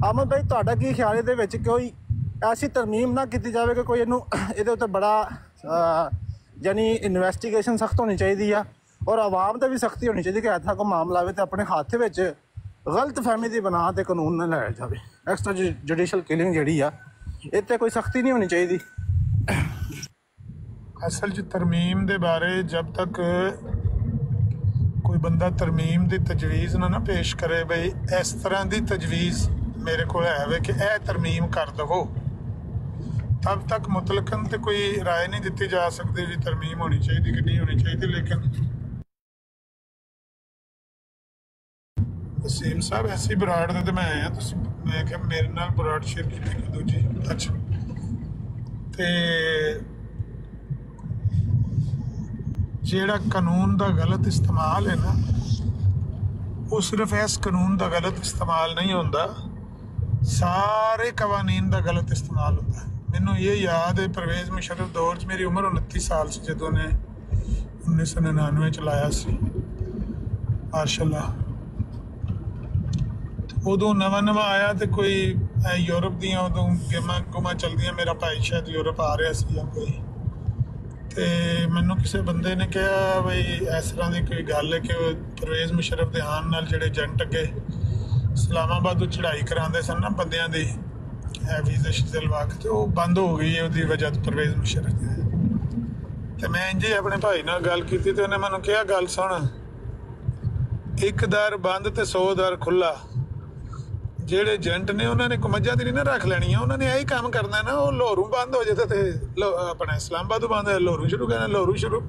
ਅਮਨ ਭਾਈ ਤੁਹਾਡਾ ਕੀ ਖਿਆਲ ਇਹਦੇ ਵਿੱਚ ਕੋਈ ਐਸੀ ਤਰਮੀਮ ਨਾ ਕੀਤੀ ਜਾਵੇ ਕਿ ਕੋਈ ਇਹਦੇ ਉੱਤੇ ਬੜਾ ਯਾਨੀ ਇਨਵੈਸਟੀਗੇਸ਼ਨ ਸਖਤ ਹੋਣੀ ਚਾਹੀਦੀ ਆ, ਔਰ ਆਵਾਮ ਤੇ ਵੀ ਸਖਤੀ ਹੋਣੀ ਚਾਹੀਦੀ ਕਿ ਐਸਾ ਕੋਈ ਮਾਮਲਾ ਆਵੇ ਤੇ ਆਪਣੇ ਹੱਥ ਵਿੱਚ ਗਲਤ ਫਹਿਮੀ ਦੀ ਬਣਾ ਤੇ ਕਾਨੂੰਨ ਨਾ ਲਾਇਆ ਜਾਵੇ। ਐਕਸਟਰਾ ਜੁਡੀਸ਼ੀਅਲ ਕਿਲਿੰਗ ਜਿਹੜੀ ਆ ਇਹ 'ਤੇ ਕੋਈ ਸਖਤੀ ਨਹੀਂ ਹੋਣੀ ਚਾਹੀਦੀ। ਅਸਲ 'ਚ ਤਰਮੀਮ ਦੇ ਬਾਰੇ ਜਬ ਤੱਕ ਕੋਈ ਬੰਦਾ ਤਰਮੀਮ ਦੀ ਤਜਵੀਜ਼ ਨਾ ਪੇਸ਼ ਕਰੇ, ਬਈ ਇਸ ਤਰ੍ਹਾਂ ਦੀ ਤਜਵੀਜ਼ ਮੇਰੇ ਕੋਲ ਹੈ ਵੇ ਕਿ ਇਹ ਤਰਮੀਮ ਕਰ ਦਵੋ, ਤਬ ਤੱਕ ਮੁਤਲਕਨ ਤੇ ਕੋਈ ਰਾਏ ਨਹੀਂ ਦਿੱਤੀ ਜਾ ਸਕਦੀ ਵੀ ਤਰਮੀਮ ਹੋਣੀ ਚਾਹੀਦੀ ਕਿ ਨਹੀਂ ਹੋਣੀ ਚਾਹੀਦੀ। ਲੇਕਿਨ ਵਸੀਮ ਸਾਹਿਬ ਐਸੀ ਬਰਾੜ ਦੇ ਤੇ ਮੈਂ ਆਇਆ, ਤੁਸੀਂ ਮੈਂ ਕਿਹਾ ਮੇਰੇ ਨਾਲ ਬਰਾੜ ਸ਼ੇਅਰ ਕੀਤੀ ਕਿ ਦੂਜੀ। ਅੱਛਾ, ਤੇ ਜਿਹੜਾ ਕਾਨੂੰਨ ਦਾ ਗਲਤ ਇਸਤੇਮਾਲ ਹੈ ਨਾ, ਉਹ ਸਿਰਫ ਇਸ ਕਾਨੂੰਨ ਦਾ ਗਲਤ ਇਸਤੇਮਾਲ ਨਹੀਂ ਹੁੰਦਾ, ਸਾਰੇ ਕਵਾਨੀਨ ਦਾ ਗਲਤ ਇਸਤੇਮਾਲ ਹੁੰਦਾ ਹੈ। ਮੈਨੂੰ ਇਹ ਯਾਦ ਹੈ ਪਰਵੇਜ਼ ਮੁਸ਼ਰਫ ਦੌਰ 'ਚ ਮੇਰੀ ਉਮਰ 29 ਸਾਲ ਸੀ ਜਦੋਂ ਨੇ 1999 ਚ ਲਾਇਆ ਸੀ ਮਾਸ਼ਾਅੱਲਾ। ਉਦੋਂ ਨਵਾਂ ਆਇਆ ਤੇ ਕੋਈ ਯੂਰਪ ਦੀਆਂ ਉਦੋਂ ਗੇਮਾਂ ਗੁਮਾਂ ਚਲਦੀਆਂ, ਮੇਰਾ ਭਾਈ ਸ਼ਾਇਦ ਯੂਰਪ ਆ ਰਿਹਾ ਸੀ ਜਾਂ ਕੋਈ, ਤੇ ਮੈਨੂੰ ਕਿਸੇ ਬੰਦੇ ਨੇ ਕਿਹਾ ਬਈ ਇਸ ਤਰ੍ਹਾਂ ਦੀ ਕੋਈ ਗੱਲ ਹੈ ਕਿ ਪਰਵੇਜ਼ ਮੁਸ਼ਰਫ ਦੇ ਆਉਣ ਨਾਲ ਜਿਹੜੇ ਏਜੰਟ ਅੱਗੇ ਇਸਲਾਮਾਬਾਦ ਤੋਂ ਚੜ੍ਹਾਈ ਕਰਾਉਂਦੇ ਸਨ ਨਾ ਬੰਦਿਆਂ ਦੀ ਵੀਜ਼ਾ ਸ਼ੀਜ਼ਾ ਲਵਾ ਕੇ, ਤੇ ਉਹ ਬੰਦ ਹੋ ਗਈ ਹੈ ਉਹਦੀ ਵਜ੍ਹਾ ਤੋਂ ਪਰਵੇਜ਼ ਮੁਸ਼ਰਫ ਦੀ। ਤੇ ਮੈਂ ਇੰਝ ਆਪਣੇ ਭਾਈ ਨਾਲ ਗੱਲ ਕੀਤੀ ਤੇ ਉਹਨੇ ਮੈਨੂੰ ਕਿਹਾ ਗੱਲ ਸੁਣ, ਇੱਕ ਦਰ ਬੰਦ ਤੇ 100 ਦਰ ਖੁੱਲਾ। ਜਿਹੜੇ ਏਜੰਟ ਨੇ ਉਹਨਾਂ ਨੇ ਮੱਝਾਂ ਦੀ ਨਹੀਂ ਨਾ ਰੱਖ ਲੈਣੀਆਂ, ਉਹਨਾਂ ਨੇ ਇਹੀ ਕੰਮ ਕਰਨਾ ਨਾ। ਉਹ ਲਾਹੌਰੋਂ ਬੰਦ ਹੋ ਜਾਏ ਤੇ ਆਪਣਾ ਇਸਲਾਮਾਬਾਦੋਂ ਬੰਦ ਹੈ, ਲਾਹੌਰੋਂ ਸ਼ੁਰੂ ਕਰਨਾ, ਲਾਹੌਰੋਂ ਸ਼ੁਰੂ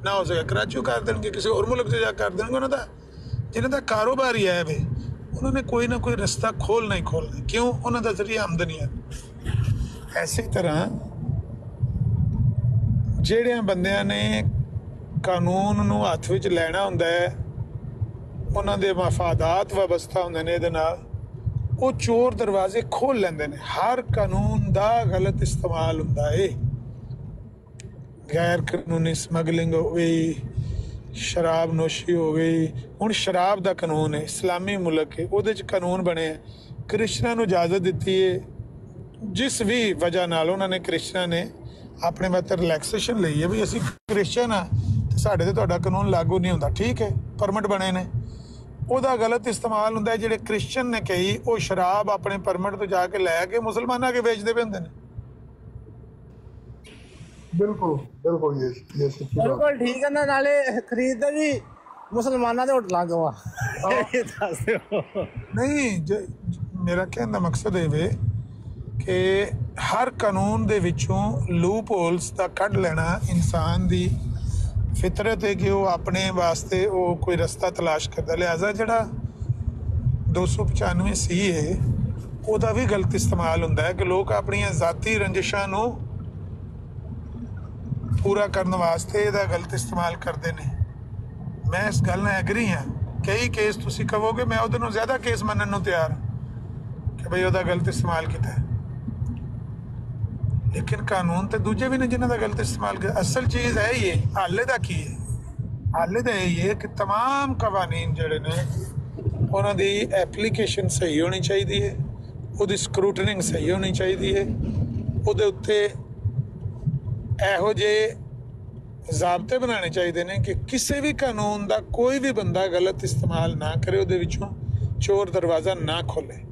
ਨਾ ਹੋ ਸਕਿਆ ਕਰਾਚੀਓ ਕਰ ਦੇਣਗੇ, ਕਿਸੇ ਹੋਰ ਮੁਲਕ 'ਚ ਜਾ ਕਰ ਦੇਣਗੇ। ਉਹਨਾਂ ਦਾ ਜਿਹਨਾਂ ਦਾ ਕਾਰੋਬਾਰ ਹੀ ਹੈ ਵੇ, ਉਹਨਾਂ ਨੇ ਕੋਈ ਨਾ ਕੋਈ ਰਸਤਾ ਖੋਲ੍ਹਣਾ ਹੀ ਖੋਲ੍ਹਣਾ। ਕਿਉਂ? ਉਹਨਾਂ ਦਾ ਜ਼ਰੀਆ ਆਮਦਨੀ ਹੈ। ਐਸੀ ਤਰ੍ਹਾਂ ਜਿਹੜਿਆਂ ਬੰਦਿਆਂ ਨੇ ਕਾਨੂੰਨ ਨੂੰ ਹੱਥ ਵਿੱਚ ਲੈਣਾ ਹੁੰਦਾ ਹੈ, ਉਹਨਾਂ ਦੇ ਮਫਾਦਾਤ ਵਾਬਸਤਾ ਹੁੰਦੇ ਨੇ ਇਹਦੇ ਨਾਲ, ਉਹ ਚੋਰ ਦਰਵਾਜ਼ੇ ਖੋਲ ਲੈਂਦੇ ਨੇ। ਹਰ ਕਾਨੂੰਨ ਦਾ ਗਲਤ ਇਸਤੇਮਾਲ ਹੁੰਦਾ ਹੈ। ਗੈਰ ਕਾਨੂੰਨੀ ਸਮਗਲਿੰਗ ਹੋ ਗਈ, ਸ਼ਰਾਬ ਨੋਸ਼ੀ ਹੋ ਗਈ। ਹੁਣ ਸ਼ਰਾਬ ਦਾ ਕਾਨੂੰਨ ਹੈ, ਇਸਲਾਮੀ ਮੁਲਕ ਹੈ, ਉਹਦੇ 'ਚ ਕਾਨੂੰਨ ਬਣੇ ਹੈ, ਕ੍ਰਿਸ਼ਨਾ ਨੂੰ ਇਜਾਜ਼ਤ ਦਿੱਤੀ ਹੈ। ਜਿਸ ਵੀ ਵਜ੍ਹਾ ਨਾਲ ਉਹਨਾਂ ਨੇ ਕ੍ਰਿਸ਼ਨਾ ਨੇ ਆਪਣੇ ਵਾਸਤੇ ਰਿਲੈਕਸੇਸ਼ਨ ਲਈ ਹੈ ਵੀ ਅਸੀਂ ਕ੍ਰਿਸਚਨ ਆ ਤੇ ਸਾਡੇ ਤੇ ਤੁਹਾਡਾ ਕਾਨੂੰਨ ਲਾਗੂ ਨਹੀਂ ਹੁੰਦਾ, ਠੀਕ ਹੈ, ਪਰਮਿਟ ਬਣੇ ਨੇ, ਉਹਦਾ ਗਲਤ ਇਸਤੇਮਾਲ ਹੁੰਦਾ ਹੈ। ਜਿਹੜੇ ਕ੍ਰਿਸਚਨ ਨੇ ਕਹੀ ਉਹ ਸ਼ਰਾਬ ਆਪਣੇ ਪਰਮਿਟ ਤੋਂ ਜਾ ਕੇ ਲੈ ਕੇ ਮੁਸਲਮਾਨਾਂ ਕੇ ਵੇਚਦੇ ਪਏ ਹੁੰਦੇ ਨੇ। ਬਿਲਕੁਲ ਬਿਲਕੁਲ ਬਿਲਕੁਲ ਠੀਕ ਹੈ ਨਾ। ਨਾਲੇ ਖਰੀਦਦੇ ਵੀ ਮੁਸਲਮਾਨਾਂ ਦੇ ਹੋਟਲਾਂ ਤੋਂ ਆ। ਦੱਸ ਦਿਓ। ਨਹੀਂ, ਮੇਰਾ ਕਹਿਣ ਦਾ ਮਕਸਦ ਇਹ ਵੇ ਕਿ ਹਰ ਕਾਨੂੰਨ ਦੇ ਵਿੱਚੋਂ ਲੂਪ ਹੋਲਸ ਦਾ ਕੱਢ ਲੈਣਾ ਇਨਸਾਨ ਦੀ ਫਿਤਰਤ ਹੈ ਕਿ ਉਹ ਆਪਣੇ ਵਾਸਤੇ ਉਹ ਕੋਈ ਰਸਤਾ ਤਲਾਸ਼ ਕਰਦਾ। ਲਿਹਾਜ਼ਾ ਜਿਹੜਾ 295 ਸੀ ਹੈ ਉਹਦਾ ਵੀ ਗਲਤ ਇਸਤੇਮਾਲ ਹੁੰਦਾ ਹੈ ਕਿ ਲੋਕ ਆਪਣੀਆਂ ਜ਼ਾਤੀ ਰੰਜਿਸ਼ਾਂ ਨੂੰ ਪੂਰਾ ਕਰਨ ਵਾਸਤੇ ਇਹਦਾ ਗਲਤ ਇਸਤੇਮਾਲ ਕਰਦੇ ਨੇ। ਮੈਂ ਇਸ ਗੱਲ ਨਾਲ ਐਗਰੀ ਹਾਂ। ਕਈ ਕੇਸ ਤੁਸੀਂ ਕਹੋਗੇ, ਮੈਂ ਉਹਦੇ ਨੂੰ ਜ਼ਿਆਦਾ ਕੇਸ ਮੰਨਣ ਨੂੰ ਤਿਆਰ ਕਿ ਬਈ ਉਹਦਾ ਗਲਤ ਇਸਤੇਮਾਲ ਕੀਤਾ ਹੈ, ਲੇਕਿਨ ਕਾਨੂੰਨ ਤੇ ਦੂਜੇ ਵੀ ਨੇ ਜਿਨ੍ਹਾਂ ਦਾ ਗਲਤ ਇਸਤੇਮਾਲ ਕੀਤਾ। ਅਸਲ ਚੀਜ਼ ਹੈ ਇਹ, ਹਾਲੇ ਦਾ ਕੀ ਹੈ, ਹਾਲੇ ਦਾ ਇਹ ਹੈ ਕਿ तमाम ਕਵਾਨੀਨ ਜਿਹੜੇ ਨੇ ਉਹਨਾਂ ਦੀ ਐਪਲੀਕੇਸ਼ਨ ਸਹੀ ਹੋਣੀ ਚਾਹੀਦੀ ਹੈ, ਉਹਦੀ ਸਕਰੂਟਨਿੰਗ ਸਹੀ ਹੋਣੀ ਚਾਹੀਦੀ ਹੈ, ਉਹਦੇ ਉੱਤੇ ਇਹੋ ਜਿਹੇ ਜ਼ਾਬਤੇ ਬਣਾਉਣੇ ਚਾਹੀਦੇ ਨੇ ਕਿ ਕਿਸੇ ਵੀ ਕਾਨੂੰਨ ਦਾ ਕੋਈ ਵੀ ਬੰਦਾ ਗਲਤ ਇਸਤੇਮਾਲ ਨਾ ਕਰੇ, ਉਹਦੇ ਵਿੱਚੋਂ ਚੋਰ ਦਰਵਾਜ਼ਾ ਨਾ ਖੋਲੇ।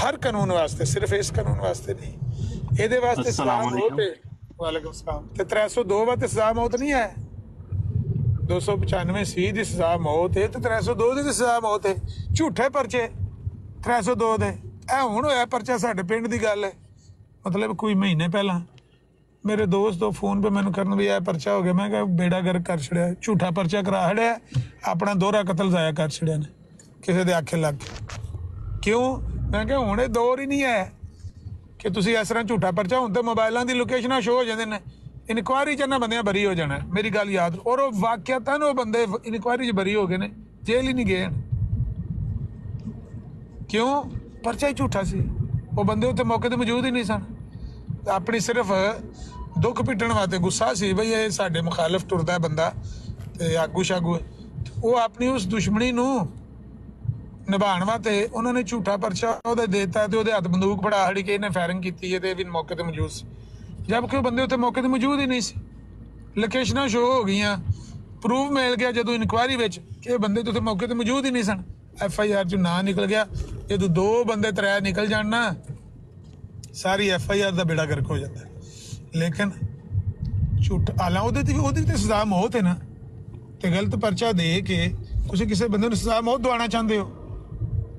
ਹਰ ਕਾਨੂੰਨ ਵਾਸਤੇ, ਸਿਰਫ ਇਸ ਕਾਨੂੰਨ ਵਾਸਤੇ ਨਹੀਂ। ਇਹਦੇ ਵਾਸਤੇ ਸਜ਼ਾ ਮੌਤ ਹੈ। ਵਾਲੇਕੁਮ ਸਲਾਮ। ਤੇ 302 ਵਾਸਤੇ ਸਜ਼ਾ ਮੌਤ ਨਹੀਂ ਹੈ। 295C ਦੀ ਸਜ਼ਾ ਮੌਤ ਹੈ ਤੇ 302 ਦੀ ਸਜ਼ਾ ਮੌਤ ਹੈ। ਝੂਠੇ ਪਰਚੇ 302 ਦੇ। ਇਹ ਹੁਣ ਹੋਇਆ ਪਰਚਾ, ਸਾਡੇ ਪਿੰਡ ਦੀ ਗੱਲ ਹੈ, ਮਤਲਬ ਕੋਈ ਮਹੀਨੇ ਪਹਿਲਾਂ ਮੇਰੇ ਦੋਸਤ ਫੋਨ 'ਤੇ ਮੈਨੂੰ ਕਰਨ ਵੀ ਇਹ ਪਰਚਾ ਹੋ ਗਿਆ। ਮੈਂ ਕਿਹਾ ਬੇੜਾ ਗਰਕ ਕਰ ਛੜਿਆ, ਝੂਠਾ ਪਰਚਾ ਕਰਾ ਛੜਿਆ, ਆਪਣਾ ਦੋਹਰਾ ਕਤਲ ਜ਼ਾਇਆ ਕਰ ਛੜਿਆ ਨੇ ਕਿਸੇ ਦੇ ਆਖੇ ਲੱਗ ਕੇ। ਕਿਉਂ? ਮੈਂ ਕਿਹਾ ਹੁਣ ਇਹ ਦੌਰ ਹੀ ਨਹੀਂ ਹੈ ਕਿ ਤੁਸੀਂ ਇਸ ਤਰ੍ਹਾਂ ਝੂਠਾ ਪਰਚਾ। ਹੁਣ ਤਾਂ ਮੋਬਾਈਲਾਂ ਦੀ ਲੋਕੇਸ਼ਨਾਂ ਸ਼ੋ ਹੋ ਜਾਂਦੇ ਨੇ, ਇਨਕੁਆਇਰੀ 'ਚ ਇਹਨਾਂ ਬੰਦਿਆਂ ਬਰੀ ਹੋ ਜਾਣਾ। ਮੇਰੀ ਗੱਲ ਯਾਦ, ਔਰ ਉਹ ਵਾਕਿਆਤਨ ਉਹ ਬੰਦੇ ਇਨਕੁਆਇਰੀ 'ਚ ਬਰੀ ਹੋ ਗਏ ਨੇ, ਜੇਲ੍ਹ ਹੀ ਨਹੀਂ ਗਏ। ਕਿਉਂ? ਪਰਚਾ ਹੀ ਝੂਠਾ ਸੀ। ਉਹ ਬੰਦੇ ਉੱਥੇ ਮੌਕੇ ਤੇ ਮੌਜੂਦ ਹੀ ਨਹੀਂ ਸਨ। ਆਪਣੀ ਸਿਰਫ ਦੁੱਖ ਪਿੱਟਣ ਵਾਸਤੇ, ਗੁੱਸਾ ਸੀ ਬਈ ਇਹ ਸਾਡੇ ਮੁਖਾਲਫ ਟੁਰਦਾ ਬੰਦਾ ਤੇ ਆਗੂ ਸ਼ਾਗੂ, ਉਹ ਆਪਣੀ ਉਸ ਦੁਸ਼ਮਣੀ ਨੂੰ ਨਿਭਾਉਣ ਵਾਸਤੇ ਉਹਨਾਂ ਨੇ ਝੂਠਾ ਪਰਚਾ ਉਹਦੇ ਦੇਤਾ ਤੇ ਉਹਦੇ ਹੱਥ ਬੰਦੂਕ ਫੜਾ ਹੜੀ ਕੇ ਇਹਨੇ ਫਾਇਰਿੰਗ ਕੀਤੀ ਹੈ ਤੇ ਇਹ ਵੀ ਮੌਕੇ ਤੇ ਮੌਜੂਦ ਸੀ, ਜਦਕਿ ਉਹ ਬੰਦੇ ਉੱਥੇ ਮੌਕੇ ਤੇ ਮੌਜੂਦ ਹੀ ਨਹੀਂ ਸੀ। ਲੋਕੇਸ਼ਨਾਂ ਸ਼ੋ ਹੋ ਗਈਆਂ, ਪ੍ਰੂਫ ਮਿਲ ਗਿਆ ਜਦੋਂ ਇਨਕੁਆਇਰੀ ਵਿੱਚ ਕਿ ਇਹ ਬੰਦੇ ਉੱਥੇ ਮੌਕੇ ਤੇ ਮੌਜੂਦ ਹੀ ਨਹੀਂ ਸਨ। FIR 'ਚ ਨਾਂ ਨਿਕਲ ਗਿਆ। ਜਦੋਂ 2 ਬੰਦੇ 3 ਨਿਕਲ ਜਾਣ ਨਾ, ਸਾਰੀ FIR ਦਾ ਬੇੜਾ ਗਰਕ ਹੋ ਜਾਂਦਾ। ਲੇਕਿਨ ਝੂਠ ਆਲਾ ਉਹਦੀ ਤੇ ਸਜ਼ਾ ਮੌਤ ਹੈ ਨਾ, ਤੇ ਗਲਤ ਪਰਚਾ ਦੇ ਕੇ ਤੁਸੀਂ ਕਿਸੇ ਬੰਦੇ ਨੂੰ ਸਜ਼ਾ ਮੌਤ ਦਵਾਉਣਾ ਚਾਹੁੰਦੇ ਹੋ,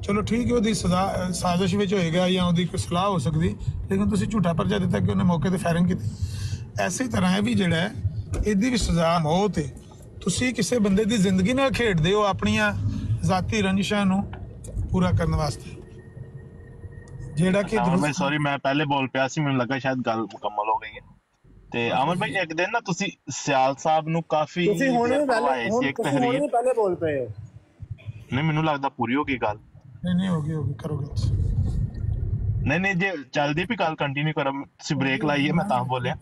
ਚਲੋ ਠੀਕ ਹੈ, ਉਹਦੀ ਸਜ਼ਾ ਸਾਜ਼ਿਸ਼ ਵਿੱਚ ਹੋਏਗਾ ਜਾਂ ਉਹਦੀ ਕੋਈ ਸਲਾਹ ਹੋ ਸਕਦੀ, ਲੇਕਿਨ ਤੁਸੀਂ ਝੂਠਾ ਪਰਚਾ ਦਿੱਤਾ ਕਿ ਉਹਨੇ ਮੌਕੇ ਤੇ ਫਾਇਰਿੰਗ ਕੀਤੀ। ਐਸੀ ਤਰ੍ਹਾਂ ਇਹ ਵੀ ਜਿਹੜਾ ਹੈ, ਇਹਦੀ ਵੀ ਸਜ਼ਾ ਮੌਤ ਹੈ। ਤੁਸੀਂ ਕਿਸੇ ਬੰਦੇ ਦੀ ਜ਼ਿੰਦਗੀ ਨਾਲ ਖੇਡਦੇ ਹੋ ਆਪਣੀਆਂ ਜ਼ਾਤੀ ਰੰਜਿਸ਼ਾਂ ਨੂੰ ਪੂਰਾ ਕਰਨ ਵਾਸਤੇ, ਜਿਹੜਾ ਕਿ ਸੌਰੀ ਮੈਂ ਪਹਿਲੇ ਬੋਲ ਪਿਆ ਸੀ, ਮੈਨੂੰ ਲੱਗਾ ਸ਼ਾਇਦ ਗੱਲ ਮੁਕੰਮਲ ਹੋ ਗਈ ਹੈ। ਤੇ ਅਮਰ ਭਾਈ ਇੱਕ ਦਿਨ ਨਾ ਤੁਸੀਂ ਸਿਆਲ ਸਾਹਿਬ ਨੂੰ ਕਾਫੀ ਤੁਸੀਂ ਹੁਣ ਪਹਿਲੇ ਬੋਲ ਪਏ ਹੋ। ਨਹੀਂ ਮੈਨੂੰ ਲੱਗਦਾ ਪੂਰੀ ਹੋ ਗਈ ਗੱਲ। ਨਹੀਂ ਹੋ ਗਈ ਕਰੋਗੇ ਨਹੀਂ ਜੇ ਚੱਲਦੀ ਵੀ ਗੱਲ ਕੰਟੀਨਿਊ ਕਰੋ, ਤੁਸੀਂ ਬ੍ਰੇਕ ਲਾਈਏ ਮੈਂ ਤਾਂ ਬੋਲਿਆ।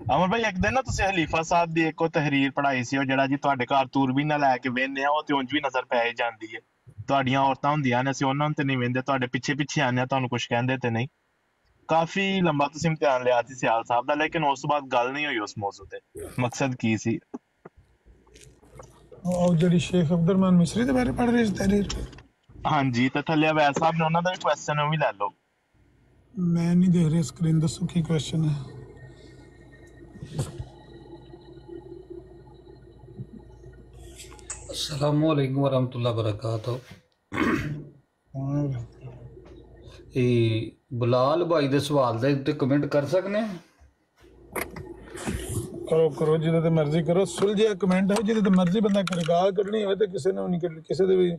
ਅਮਰ ਭਾਈ ਇੱਕ ਦਿਨ ਨਾ ਤੁਸੀਂ ਹਲੀਫਾ ਸਾਹਿਬ ਦੀ ਇੱਕ ਉਹ ਤਹਰੀਰ ਪੜ੍ਹਾਈ ਸੀ, ਉਹ ਜਿਹੜਾ ਜੀ ਤੁਹਾਡੇ ਘਰ ਦੂਰਬੀਨ ਨਾਲ ਲੈ ਕੇ ਵੇਖਦੇ ਆ, ਉਹ ਤੇ ਉਂਝ ਵੀ ਨਜ਼ਰ ਪੈ ਜਾਂਦੀ ਹੈ। ਤੁਹਾਡੀਆਂ ਔਰਤਾਂ ਹੁੰਦੀਆਂ ਨੇ, ਅਸੀਂ ਉਹਨਾਂ ਨੂੰ ਤੇ ਨਹੀਂ ਵੇਖਦੇ, ਤੁਹਾਡੇ ਪਿੱਛੇ ਪਿੱਛੇ ਆਉਂਦੇ ਆ, ਤੁਹਾਨੂੰ ਕੁਝ ਕਹਿੰਦੇ ਤੇ ਨਹੀਂ। ਕਾਫੀ ਲੰਬਾ ਤੁਸੀਂ ਇਮਤਿਹਾਨ ਲਿਆ ਸੀ ਸਿਆਲ ਸਾਹਿਬ ਦਾ, ਲੇਕਿਨ ਉਸ ਤੋਂ ਬਾਅਦ ਗੱਲ ਨਹੀਂ ਹੋਈ ਉਸ ਮੌਜੂ ਤੇ। ਮਕਸਦ ਕੀ ਸੀ? ਉਹ ਜਿਹੜੀ ਸ਼ੇਖ ਅਬਦੁਰਰਹਿਮਾਨ ਮਿਸਰੀ ਦੇ ਬਾਰੇ ਪੜ੍ਹ ਰਹੇ ਸੀ ਤਹਰੀਰ। ਹਾਂਜੀ, ਤੇ ਥੱਲੇ ਅਵੈਦ ਸਾਹਿਬ ਨੇ ਉਹਨਾਂ ਦਾ ਵੀ ਕੁਐਸਚਨ ਉਹ ਵੀ ਲੈ ਲਓ। ਮੈਂ ਨਹੀਂ ਦੇਖ ਰਿਹਾ ਸਕਰੀਨ, ਦੱਸੋ ਕੀ ਕੁਐਸਚਨ ਹੈ। अस्सलामु अलैकुम वरहमतुल्लाह बरकातहू। बिलाल भाई दे सवाल दे उत्ते कमेंट कर सकने? करो जिहदे ते मर्जी करो, सुलझिया कमेंट है, जिहदे ते मर्जी बंदा करे। गाल कड्ढनी होवे ते किसे ने नहीं, किसे दे भी